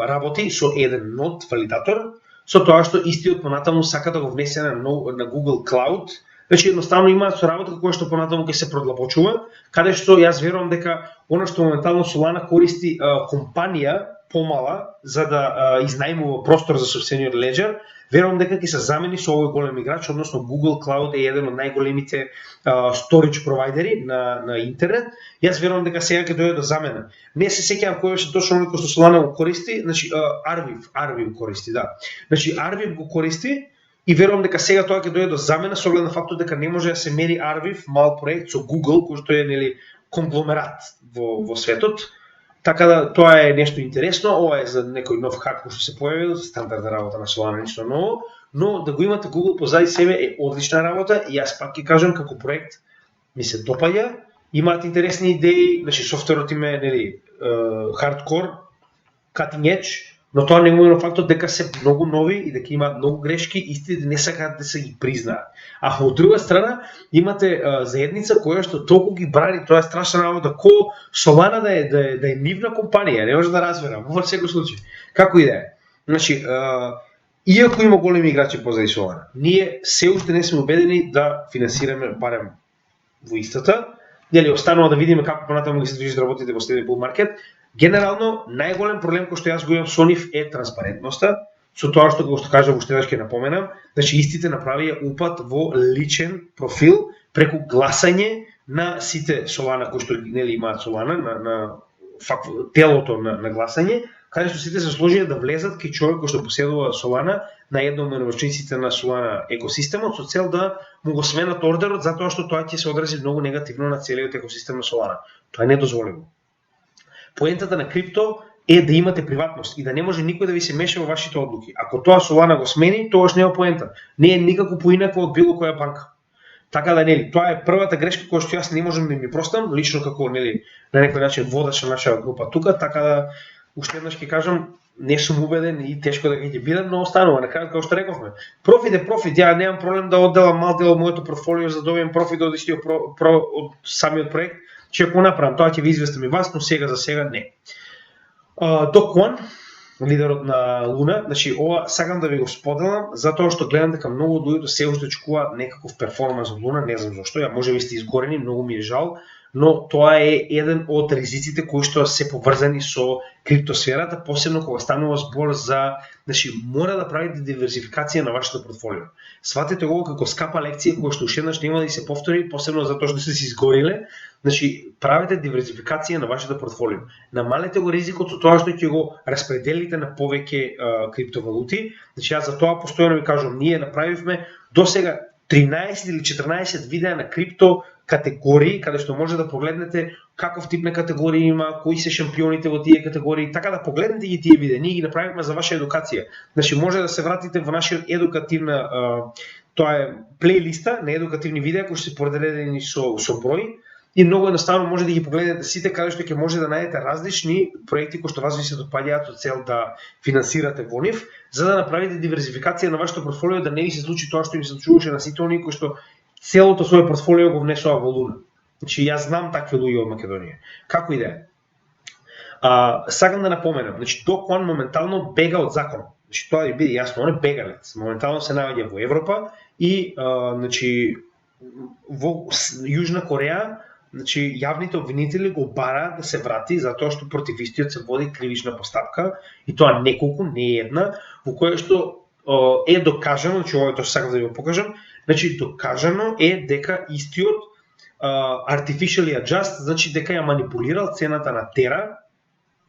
работи со еден нод валидатор, со тоа што истиот понатаму сака да го внесе на Google Cloud. Значи едноставно имаат соработка која што понатаму ќе се продлабочува, каде што јас верувам дека она што моментално Solana користи компанија помала за да изнајмува простор за собствениот леџер, верувам дека ќе се замени со овој голем играч, односно Google Cloud е еден од најголемите storage провайдери на интернет. Јас верувам дека сега ќе дојде до замена. Не се сеќавам кој беше точно оној кој што Solana го користи, значи Arweave користи, да. Значи Arweave го користи и верувам дека сега тоа ќе дојде до замена со оглед на фактот дека не може да се мери Arweave мал проект со Google, кој што е нели конгломерат во светот. Така да тоа е нешто интересно, ова е за некој нов хак кој што се појавил, стандардна работа на Solana, ништо ново, но да го имате Google позади себе е одлична работа и јас пак ќе кажам како проект ми се допаѓа, имаат интересни идеи, значи софтверот им е нели хардкор, cutting edge, но тоа не го на фактот дека се многу нови и дека имаат многу грешки, истите не сакаат да се ги признаат. А од друга страна имате заедница која што толку ги брани, тоа е страшна работа, Solana да е нивна компанија, не може да разберам, во секој случај. Како и да е. Значи, иако има големи играчи позади Solana, ние се уште не сме убедени да финансираме барем во истата. Нели останува да видиме како понатаму ги се движат работите во следниот bull market. Генерално најголем проблем кој што јас го имам со нив е транспарентноста. Со тоа што го кажа уште еднаш ќе напоменам, значи истите направија упат во личен профил преку гласање на сите Solana кои што нели имаат Solana на телото на гласање, каде што сите се сложија да влезат кај човек кој што поседува Solana на едно од менувачниците на Solana екосистемот со цел да му го сменат ордерот затоа што тоа ќе се одрази многу негативно на целиот екосистем на Solana. Тоа е недозволено. Поентата на крипто е да имате приватност и да не може никој да ви се меша во вашите одлуки. Ако тоа Solana го смени, тогаш нема поента. Не е никако поинако од било која банка. Така да нели, тоа е првата грешка која што јас не можам да ми простам, лично како нели на некој начин водача на нашата група тука, така да уште еднаш ќе кажам, не сум убеден и тешко да ќе бидам, но останува на крајот како што рековме. Профит е профит, ја немам проблем да одделам мал дел од моето портфолио за да добием профит од истиот од самиот проект, ќе го направам, тоа ќе ви известам и вас, но сега за сега не. Do Kwon, лидерот на Луна, значи ова сакам да ви го споделам затоа што гледам дека многу од луѓето се уште очекуваат некаков перформанс од Луна, не знам зошто, ја можеби сте изгорени, многу ми е жал, но тоа е еден од ризиците кои што се поврзани со криптосферата, посебно кога станува збор за, значи мора да правите диверзификација на вашето портфолио. Сватете го како скапа лекција која што уште еднаш нема да се повтори, посебно затоа што сте се изгориле. Значи, правите диверзификација на вашето портфолио. Намалете го ризикот со тоа што ќе го распределите на повеќе криптовалути. Значи, јас за тоа постојано ви кажувам, ние направивме досега 13 или 14 видеа на крипто категории, каде што може да погледнете каков тип на категории има, кои се шампионите во тие категории, така да погледнете ги тие видеа. Ние ги направивме за ваша едукација. Значи, може да се вратите во нашиот едукативна, тоа е плейлиста на едукативни видеа кои што се поделени со број. И многу едноставно може да ги погледнете сите, каде што ќе може да најдете различни проекти кои што вас ви се допаѓаат со цел да финансирате во нив, за да направите диверзификација на вашето портфолио, да не ви се случи тоа што им се случуваше на сите оние кои што целото своје портфолио го внесува во Луна. Значи јас знам такви луѓе од Македонија. Како и да е. Сакам да напоменам, значи Do Kwon моментално бега од закон. Значи тоа ви биде јасно, он е бегалец. Моментално се наоѓа во Европа и значи во Јужна Кореја, значи јавните обвинители го бараат да се врати затоа што против истиот се води кривична постапка и тоа неколку, не една, во кое што е докажано, значи ова што сакам да ви го покажам, значи докажано е дека истиот artificially adjust, значи дека ја манипулирал цената на Тера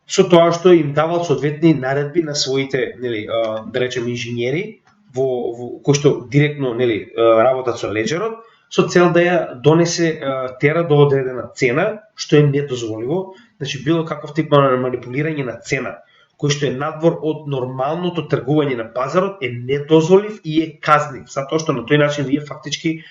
со тоа што им давал соодветни наредби на своите, нели, да речеме инженери во кои што директно, нели, работат со леџерот, со цел да ја донесе Тера до одредена цена, што е недозволиво. Значи било каков тип на манипулирање на цена, кој што е надвор од нормалното тргување на пазарот, е недозволив и е казнив, затоа што на тој начин вие фактички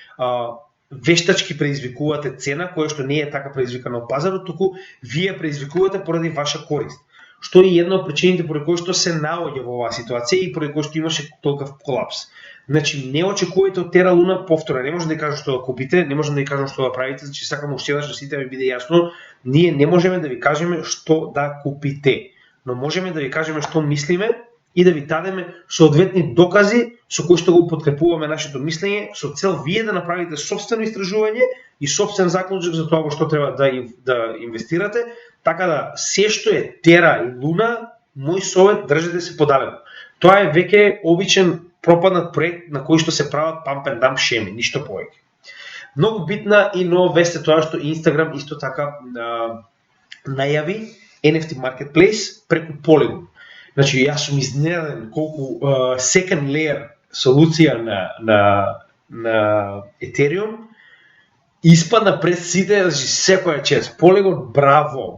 вештачки предизвикувате цена која што не е така предизвикана од пазарот, туку вие предизвикувате поради ваша корист. Што е една од причините поради кои што се наоѓа во оваа ситуација и поради кои што имаше толков колапс. Значи не очекувајте од Тера Луна повтора, не можам да ви кажам што да купите, не можам да ви кажам што да правите, значи сакам уште еднаш да сите ви биде јасно, ние не можеме да ви кажеме што да купите, но можеме да ви кажеме што мислиме и да ви дадеме соодветни докази со кои што го подкрепуваме нашето мислење, со цел вие да направите собствено истражување и собствен заклучок за тоа во што треба да инвестирате, така да се што е Тера и Луна, мој совет, држете се подалено. Тоа е веќе обичен пропаднат проект на кој што се прават pump and dump шеми, ништо повеќе. Многу битна и нова вест е тоа што Instagram исто така најави NFT Marketplace преку Polygon. Значи јас сум изненаден колку second layer солуција на Ethereum испадна пред сите, значи секоја чест. Polygon, браво.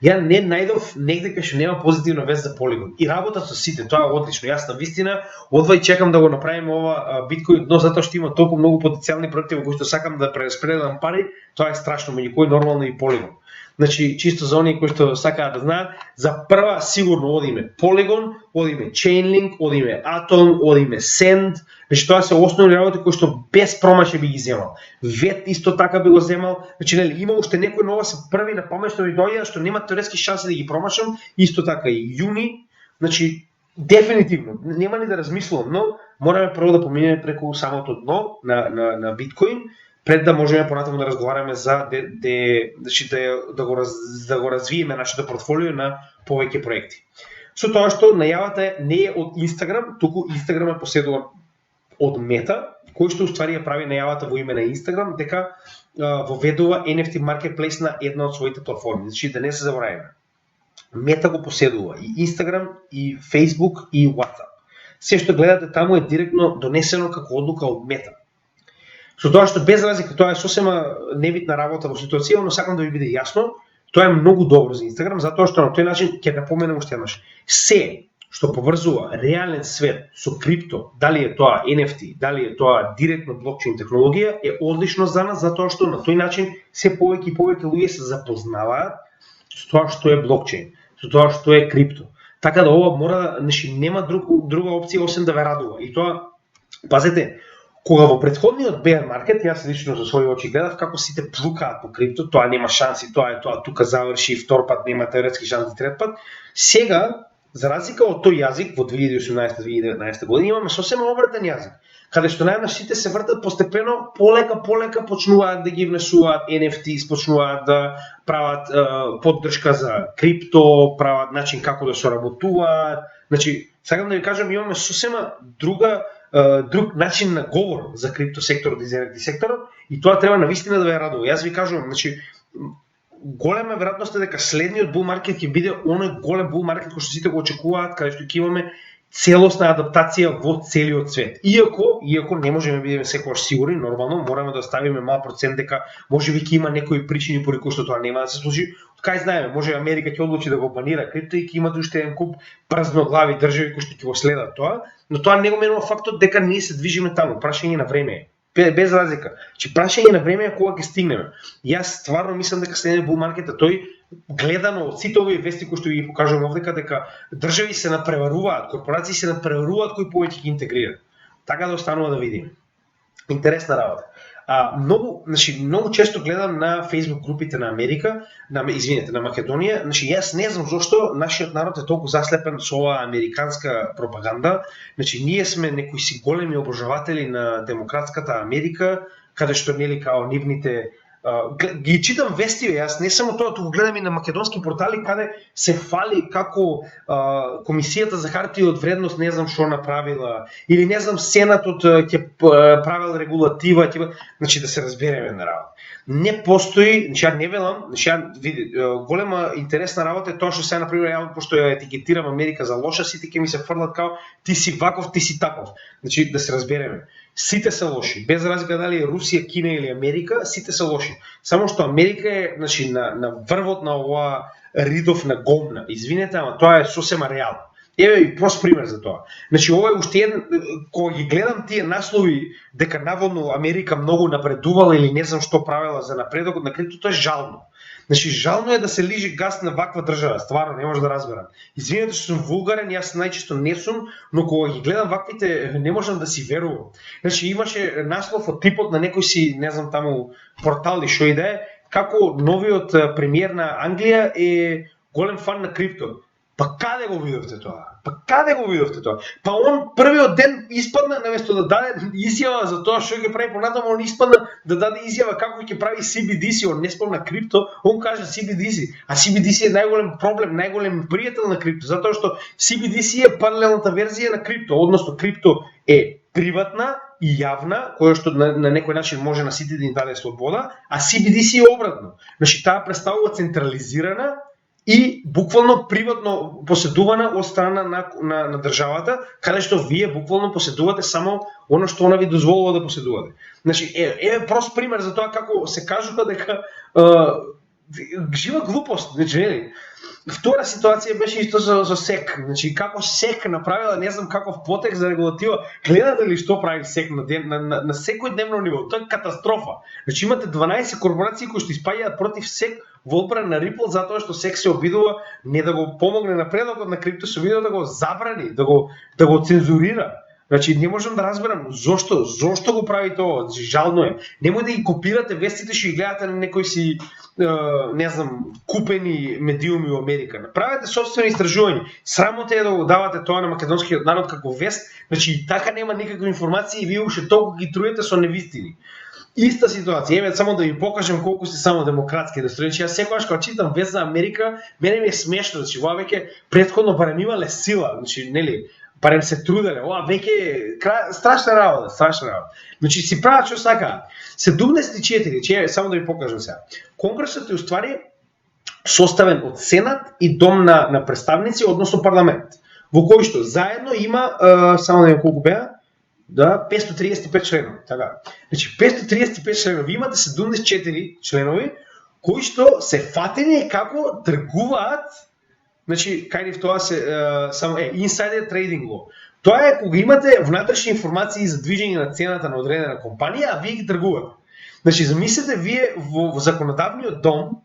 Ја не најдов негде кај што нема позитивна вест за Polygon. И работат со сите, тоа е одлично. Јас навистина одвај чекам да го направиме ова Bitcoin, но затоа што има толку многу потенцијални проекти во кои што сакам да прераспределам пари, тоа е страшно, меѓу кои нормално и Polygon. Значи, чисто за оние кои што сакаат да знаат, за прва сигурно одиме Polygon, одиме Chainlink, одиме Atom, одиме Send. Значи, тоа се основни работи кои што без промашај би ги земал. Вет исто така би го земал. Значи, нели, има уште некои нова се први на памет што ми доаѓа, што нема теоретски шанси да ги промашам, исто така и Юни. Значи, Дефинитивно, нема ни да размислувам, но мораме прво да поминеме преку самото дно на биткоин, пред да можеме понатаму да разговараме за значи да го развиеме нашето портфолио на повеќе проекти. Со тоа што најавата не е од Instagram, туку Instagram е поседуван од Мета, кој што уствари ја прави најавата во име на Instagram дека воведува NFT marketplace на една од своите платформи. Значи да не се забораваме. Мета го поседува и Instagram, и Facebook, и WhatsApp. Се што гледате таму е директно донесено како одлука од Мета. Со тоа што без разлика тоа е сосема небитна работа во ситуација, но сакам да ви биде јасно, тоа е многу добро за Instagram, затоа што на тој начин ќе напоменам уште еднаш. Се што поврзува реален свет со крипто, дали е тоа NFT, дали е тоа директно блокчейн технологија, е одлично за нас, затоа што на тој начин се повеќе и повеќе луѓе се запознаваат со тоа што е блокчейн, со тоа што е крипто. Така да ова мора, значи нема друга опција освен да ве радува. И тоа, пазете, кога во претходниот bear market, јас лично со своји очи гледав како сите плукаат по крипто, тоа нема шанси, тоа е тоа, тука заврши, втор пат нема теоретски шанси, трет пат. Сега, за разлика од тој јазик во 2018-2019 година, имаме сосема обратен јазик, каде што најнаш сите се вртат постепено, полека почнуваат да ги внесуваат NFT, почнуваат да прават поддршка за крипто, прават начин како да соработуваат. Значи, сакам да ви кажам, имаме сосема друг начин на говор за крипто секторот и за NFT секторот, и тоа треба навистина да ве радува. Јас ви кажувам, значи голема веројатност е дека следниот bull market ќе биде оној голем bull market кој што сите го очекуваат, каде што ќе имаме целосна адаптација во целиот свет. Иако не можеме да бидеме секогаш сигурни, нормално мораме да оставиме мал процент дека можеби ќе има некои причини поради кои што тоа нема да се случи. Кај знаеме, може Америка ќе одлучи да го банира крипто и ќе имат уште еден куп празноглави држави кои што ќе го следат тоа, но тоа не го менува фактот дека ние се движиме таму, прашање на време е. Без разлика. Че прашање на време е кога ќе стигнеме. Јас стварно мислам дека следниот bull market тој гледано од сите овие вести кои што ги покажувам овдека, дека држави се напреваруваат, корпорации се напреваруваат кои повеќе ги интегрираат. Така да останува да видиме. Интересна работа. Многу често гледам на Facebook групите на Америка, на Македонија, значи јас не знам зошто нашиот народ е толку заслепен со оваа американска пропаганда. Значи ние сме некои си големи обожаватели на демократската Америка, каде што нели као нивните ги читам вести, јас не само тоа, туку гледам и на македонски портали каде се фали како комисијата за хартија од вредност не знам што направила, или не знам сенатот ќе правил регулатива, значи да се разбереме на работа. Не постои, значи ја не велам, види, голема интересна работа е тоа што се например ја пошто ја етикетирам Америка за лоша, сите ќе ми се фрлат као ти си ваков, ти си таков. Значи да се разбереме. Сите се лоши, без разлика дали е Русија, Кина или Америка, сите се лоши. Само што Америка е, значи, на врвот на оваа ридов на гомна. Извинете, ама тоа е сосема реално. Еве и прост пример за тоа. Значи ова е уште еден, кога ги гледам тие наслови дека наводно Америка многу напредувала или не знам што правела за напредокот на криптото, е жално. Значи жално е да се лижи газ на ваква држава, стварно не може да разберам. Извинете што сум вулгарен, јас најчесто не сум, но кога ги гледам ваквите не можам да си верувам. Значи имаше наслов од типот на некој си, не знам таму портал и што и да е, како новиот премиер на Англија е голем фан на крипто. Па каде го видовте тоа? Па он првиот ден испадна, наместо да даде изјава за тоа што ќе прави понатаму, он испадна да даде изјава како ќе прави CBDC, он не спомна крипто, он кажа CBDC, а CBDC е најголем проблем, најголем пријател на крипто, затоа што CBDC е паралелната верзија на крипто, односно крипто е приватна и јавна, која што на некој начин може на сите да им даде слобода, а CBDC е обратно. Значи таа представува централизирана и буквално приватно поседувана од страна на државата, каде што вие буквално поседувате само оно што она ви дозволува да поседувате. Значи, прост пример за тоа како се кажува дека жива глупост, значи, втора ситуација беше исто со СЕК. Значи, како СЕК направила, не знам каков потек за регулатива, гледате ли што прави СЕК на секој дневно ниво? Тоа е катастрофа. Значи, имате 12 корпорации кои што испаѓаат против СЕК во одбрана на Ripple, затоа што СЕК се обидува не да го помогне напредокот на крипто, се обидува да го забрани, да го цензурира. Значи не можам да разберам зошто го правите ова, жално е. Немој да ги копирате вестите, што ги гледате на некои си не знам, купени медиуми во Америка. Направете собствени истражувања. Срамота е да го давате тоа на македонскиот народ како вест, значи и така нема никаква информација и вие уште толку ги труете со невистини. Иста ситуација, еве само да ви покажам колку сте само демократски да струјачи. Јас секогаш кога читам вест за Америка, мене ми е смешно, значи ова веќе претходно барем имале сила, значи нели, барем се труделе, ова веќе страшна работа. Значи си прават што сакаат. 74, че само да ви покажам сега. Конгресот е уствари составен од Сенат и Дом на представници, односно парламент, во кој што заедно има само да видам колку беа, да, 535 членови, така. Значи 535 членови, имате 74 членови кои што се фатени како тргуваат. Значи, кај нив тоа се само insider trading law. Тоа е кога имате внатрешни информации за движење на цената на одредена компанија, а вие ги тргувате. Значи, замислете вие во законодавниот дом,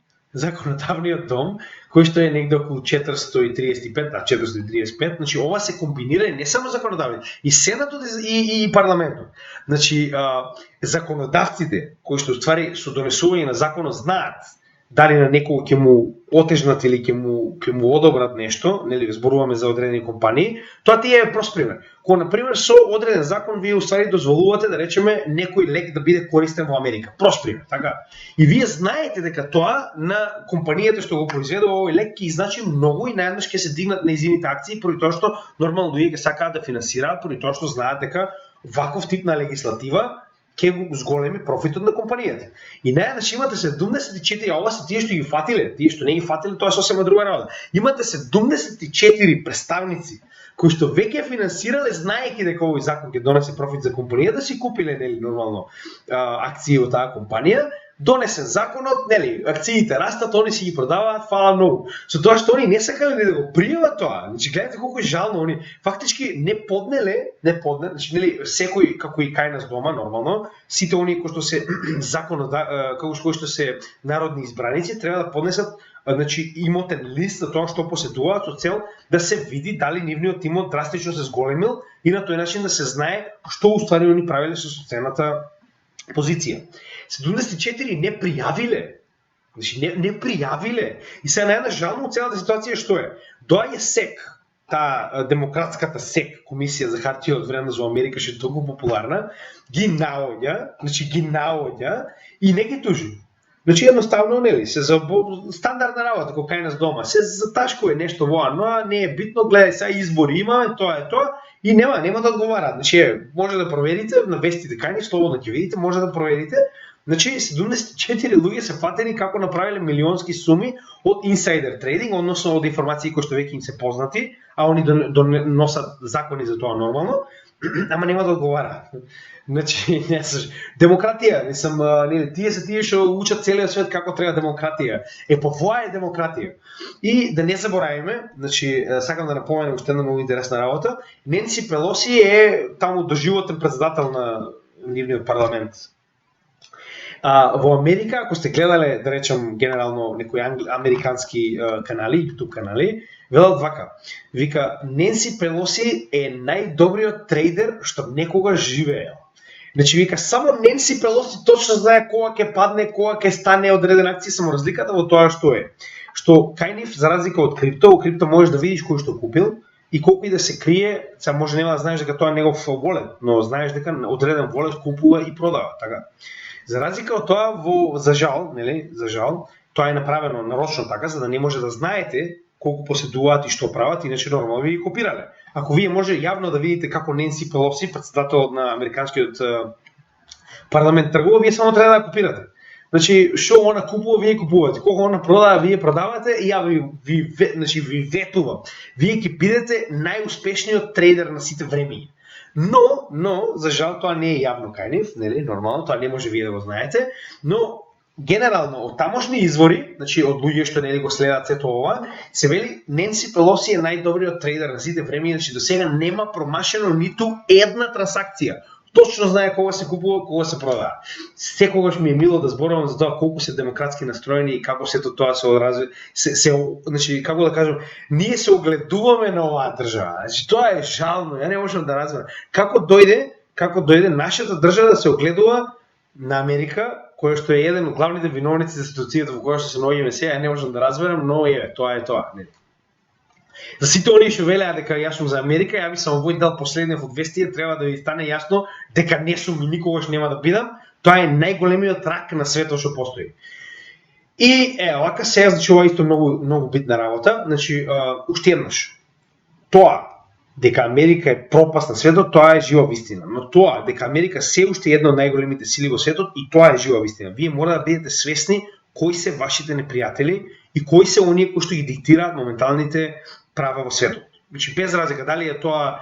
кој што е негде околу 435, значи ова се комбинира не само законодавниот, и Сенатот и парламентот. Значи, законодавците кои што ствари со донесување на законот знаат дали на некој ќе му отежнат или ќе му одобрат нешто, нели зборуваме за одредени компании, тоа ти е прост пример. Кога на пример со одреден закон вие уствари дозволувате да речеме некој лек да биде користен во Америка. Прост пример, така. И вие знаете дека тоа на компанијата што го произведува овој лек ќе значи многу и наеднаш ќе се дигнат нејзините акции, поради тоа што нормално луѓе ќе сакаат да финансираат, поради тоа што знаат дека ваков тип на легислатива ќе го зголеми профитот на компанијата. И наеднаш имате 74, а ова се тие што ги фатиле, тие што не ги фатиле, тоа е сосема друга работа. Имате 74 представници кои што веќе финансирале, знаејќи дека овој закон ќе донесе профит за компанијата, да си купиле нели нормално акции од таа компанија. Донесен законот, нели, акциите растат, они си ги продаваат, фала многу. Со тоа што они не сакале да го пријават тоа. Значи гледате колку е жално, они фактички не поднеле, значи нели секој како и кај нас дома нормално, сите они кои што се кои што се народни избраници треба да поднесат значи имотен лист за тоа што поседуваат со цел да се види дали нивниот имот драстично се зголемил и на тој начин да се знае што уствари они правеле со соцената позиција. 74 не пријавиле. Значи не пријавиле. И сега најдеш жално целата ситуација што е? Доаѓа СЕК, таа демократската СЕК, Комисија за хартија од вредност во Америка, што е толку популарна, ги наоѓа и не ги тужи. Значи едноставно нели се за стандардна работа како кај нас дома, се заташкува нешто во но не е битно, гледај сега избори имаме, тоа е тоа и нема да одговараат. Значи може да проверите на вестите кај ни, слободно ќе видите, може да проверите. Значи 74 луѓе се фатени како направиле милионски суми од инсайдер трейдинг, односно од информации кои што веќе им се познати, а они носат закони за тоа нормално, ама нема да одговараат. Значи, демократија, нели, тие се тие што учат целиот свет како треба демократија. Тоа е демократија. И да не заборавиме, значи, сакам да напоменам уште една многу интересна работа, Ненси Пелоси е таму доживотен председател на нивниот парламент. Во Америка, ако сте гледале, да речем, генерално некои американски канали, YouTube канали, велат вака. Вика, Ненси Пелоси е најдобриот трейдер што некогаш живеел. Значи вика, само Ненси Пелоси точно знае кога ќе падне, кога ќе стане одредена акција, само разликата во тоа што е. Што кај нив, за разлика од крипто, во крипто можеш да видиш кој што купил и колку и да се крие, сега може нема да знаеш дека тоа е негов волет, но знаеш дека одреден волет купува и продава, така. За разлика од тоа, за жал, тоа е направено нарочно така, за да не може да знаете колку поседуваат и што прават, иначе нормално ви ги копирале. Ако вие може јавно да видите како Ненси Пелоси, председател на американскиот парламент тргува, вие само треба да копирате. Значи, што она купува, вие купувате, колку она продава, вие продавате и ја ви ветувам. Вие ќе бидете најуспешниот трейдер на сите времења. Но, за жал тоа не е јавно кај нив, нели, нормално, тоа не може вие да го знаете, но генерално од тамошни извори, значи од луѓе што нели го следат сето ова, се вели Ненси Пелоси е најдобриот трейдер на сите времења, значи до сега нема промашено ниту една трансакција. точно знае кога се купува, кога се продава. Секогаш ми е мило да зборувам за тоа колку се демократски настроени и како сето тоа се одрази, значи како да кажам, ние се огледуваме на оваа држава. Значи тоа е жално, ја не можам да разберам. Како дојде нашата држава да се огледува на Америка, која што е еден од главните виновници за ситуацијата во која што се наоѓаме сега, ја не можам да разберам, но тоа е тоа. За сите оние што велеа дека јас сум за Америка, ја би само овој дел последниот од вестија треба да ви стане јасно дека не сум и никогаш нема да бидам. Тоа е најголемиот рак на светот што постои. И вака сега, значи ова исто многу битна работа, значи уште еднаш. Тоа дека Америка е пропаст на светот, тоа е жива вистина. Но тоа дека Америка се уште е една од најголемите сили во светот и тоа е жива вистина. Вие мора да бидете свесни кои се вашите непријатели и кои се оние кои што ги диктираат моменталните права во светот. Значи без разлика дали е тоа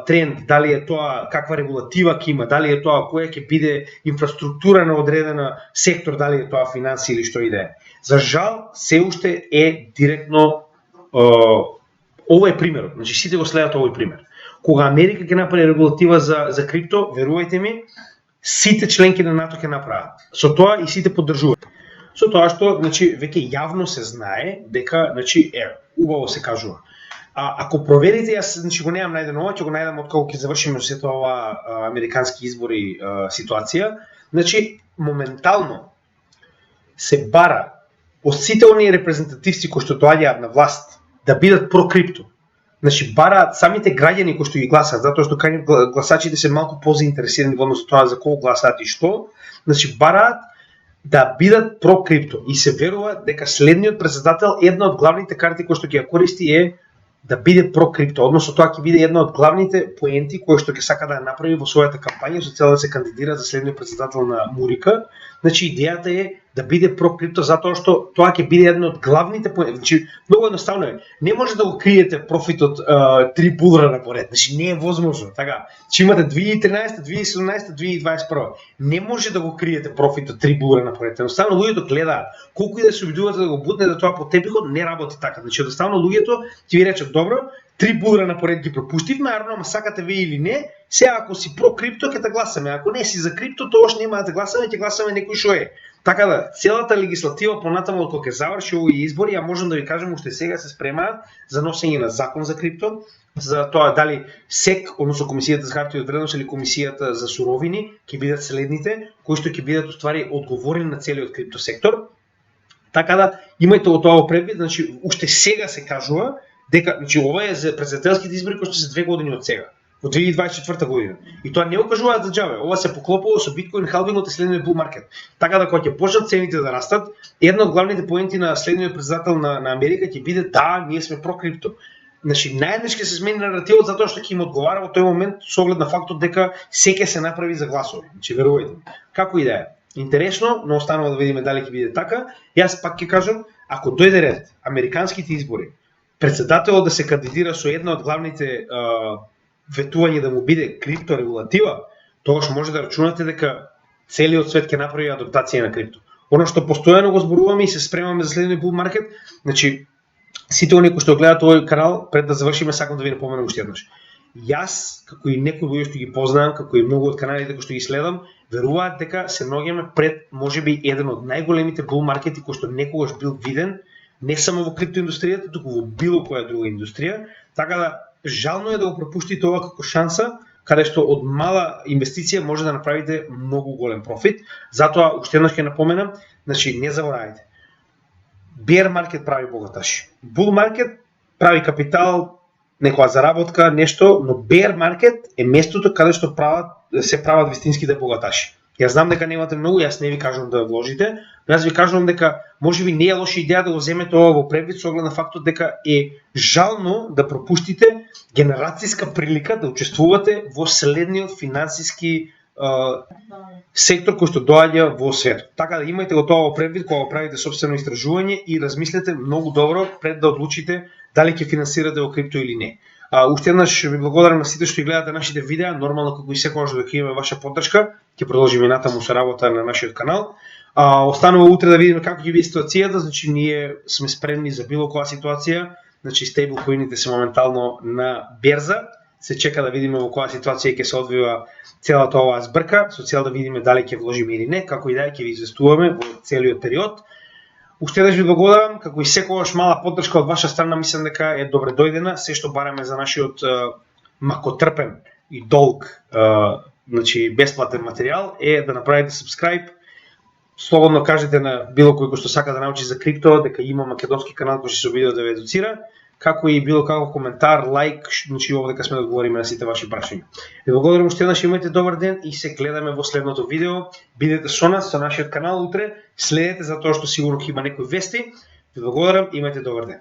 тренд, дали е тоа каква регулатива ќе има, дали е тоа која ќе биде инфраструктура на одредена сектор, дали е тоа финанси или што и да е. За жал се уште е директно ова е примерот. Значи сите го следат овој пример. Кога Америка ќе направи регулатива за крипто, верувајте ми, сите членки на НАТО ќе направат. Со тоа и сите поддржуваат. Со тоа што, значи, веќе јавно се знае дека, значи, убаво се кажува. Ако проверите, јас значи го немам најдено ова, ќе го најдам откако ќе завршиме сето ова американски избори ситуација. Значи, моментално се бара од сите оние репрезентативци кои што доаѓаат на власт да бидат про-крипто. Значи, бараат самите граѓани кои што ги гласаат, затоа што гласачите се малку позаинтересирани во однос на тоа за кого гласаат и што, значи бараат да бидат про-крипто и се верува дека следниот претседател, една од главните карти кои што ќе ја користи е да биде про-крипто, односно тоа ќе биде една од главните поенти кои што ќе сака да ја направи во својата кампања со цел да се кандидира за следниот претседател на Мурика. Значи идејата е да биде про-крипто затоа што тоа ќе биде една од главните поенти. Значи многу едноставно е. Не може да го криете профитот 3 булра напоред. Значи не е возможно, така. Че имате 2013, 2017, 2021. Не може да го криете профитот 3 булра напоред. Едноставно луѓето гледаат. Колку и да се обидувате да го бутнете тоа по тепихот, не работи така. Значи едноставно луѓето ќе ви речат добро, 3 булра напоред ги пропуштивме, ама сакате ви или не, сега ако си про крипто ќе те гласаме, ако не си за крипто, тогаш нема да те гласаме, ќе гласаме некој шо е. Така да, целата легислатива понатаму кога ќе заврши овој избор, ја можам да ви кажам уште сега се спремаат за носење на закон за крипто, за тоа дали СЕК, односно Комисијата за хартија од вредност или Комисијата за суровини ќе бидат следните, кои што ќе бидат уствари одговорни на целиот крипто сектор. Така да, имајте тоа предвид, значи уште сега се кажува дека, значи ова е за претседателските избори кои што се 2 години од сега, во 2024 година. И тоа не го кажуваат за џабе, ова се поклопува со биткоин халвингот и следниот бул маркет. Така да кога ќе почнат цените да растат, една од главните поенти на следниот претседател на Америка ќе биде да, ние сме про крипто. Значи наеднаш ќе се смени наративот затоа што ќе им одговара во тој момент со оглед на фактот дека се ќе се направи за гласови. Значи верувајте. Како и да е. Интересно, но останува да видиме дали ќе биде така. Јас пак ќе кажам, ако дојде ред американските избори, претседателот да се кандидира со една од главните ветување да му биде крипто регулатива, тогаш може да рачунате дека целиот свет ќе направи адаптација на крипто. Оно што постојано го зборуваме и се спремаме за следниот бул маркет, значи сите оние кои што гледаат овој канал, пред да завршиме сакам да ви напоменам уште еднаш. Јас, како и некои луѓе што ги познавам, како и многу од каналите кои што ги следам, веруваат дека се наоѓаме пред можеби еден од најголемите бул маркети кој што некогаш бил виден, не само во криптоиндустријата, туку во било која друга индустрија. Така да жално е да го пропуштите ова како шанса, каде што од мала инвестиција може да направите многу голем профит. Затоа уште еднаш ќе напоменам, значи не заборавајте. Bear маркет прави богаташи. Bull маркет прави капитал, некоја заработка, нешто, но bear маркет е местото каде што се прават вистинските богаташи. Јас знам дека немате многу, јас не ви кажувам да вложите, но јас ви кажувам дека можеби не е лоша идеја да го земете ова во предвид со оглед на фактот дека е жално да пропуштите генерацијска прилика да учествувате во следниот финансиски сектор кој што доаѓа во светот. Така да имајте го тоа во предвид кога правите сопствено истражување и размислете многу добро пред да одлучите дали ќе финансирате во крипто или не. Уште еднаш ви благодарам на сите што ги гледате нашите видеа, нормално како и секогаш дека имаме ваша поддршка, ќе продолжиме натаму со работа на нашиот канал. Останува утре да видиме како ќе биде ситуацијата, значи ние сме спремни за било која ситуација, значи стейблкоините се моментално на берза, се чека да видиме во која ситуација ќе се одвива целата оваа збрка, со цел да видиме дали ќе вложиме или не, како и да ќе ви известуваме во целиот период. Уште еднаш ви благодарам, како и секогаш мала поддршка од ваша страна мислам дека е добре дојдена, се што бараме за нашиот макотрпен и долг, бесплатен материјал е да направите subscribe. Слободно кажете на било кој што сака да научи за крипто дека има македонски канал кој ќе се обиде да ве едуцира, како и било каков коментар, лайк, овде сме да одговориме на сите ваши прашања. Ви благодарам уште еднаш, имајте добар ден и се гледаме во следното видео. Бидете со нас, со нашиот канал утре, следете затоа што сигурно ќе има некои вести. Ви благодарам, имајте добар ден.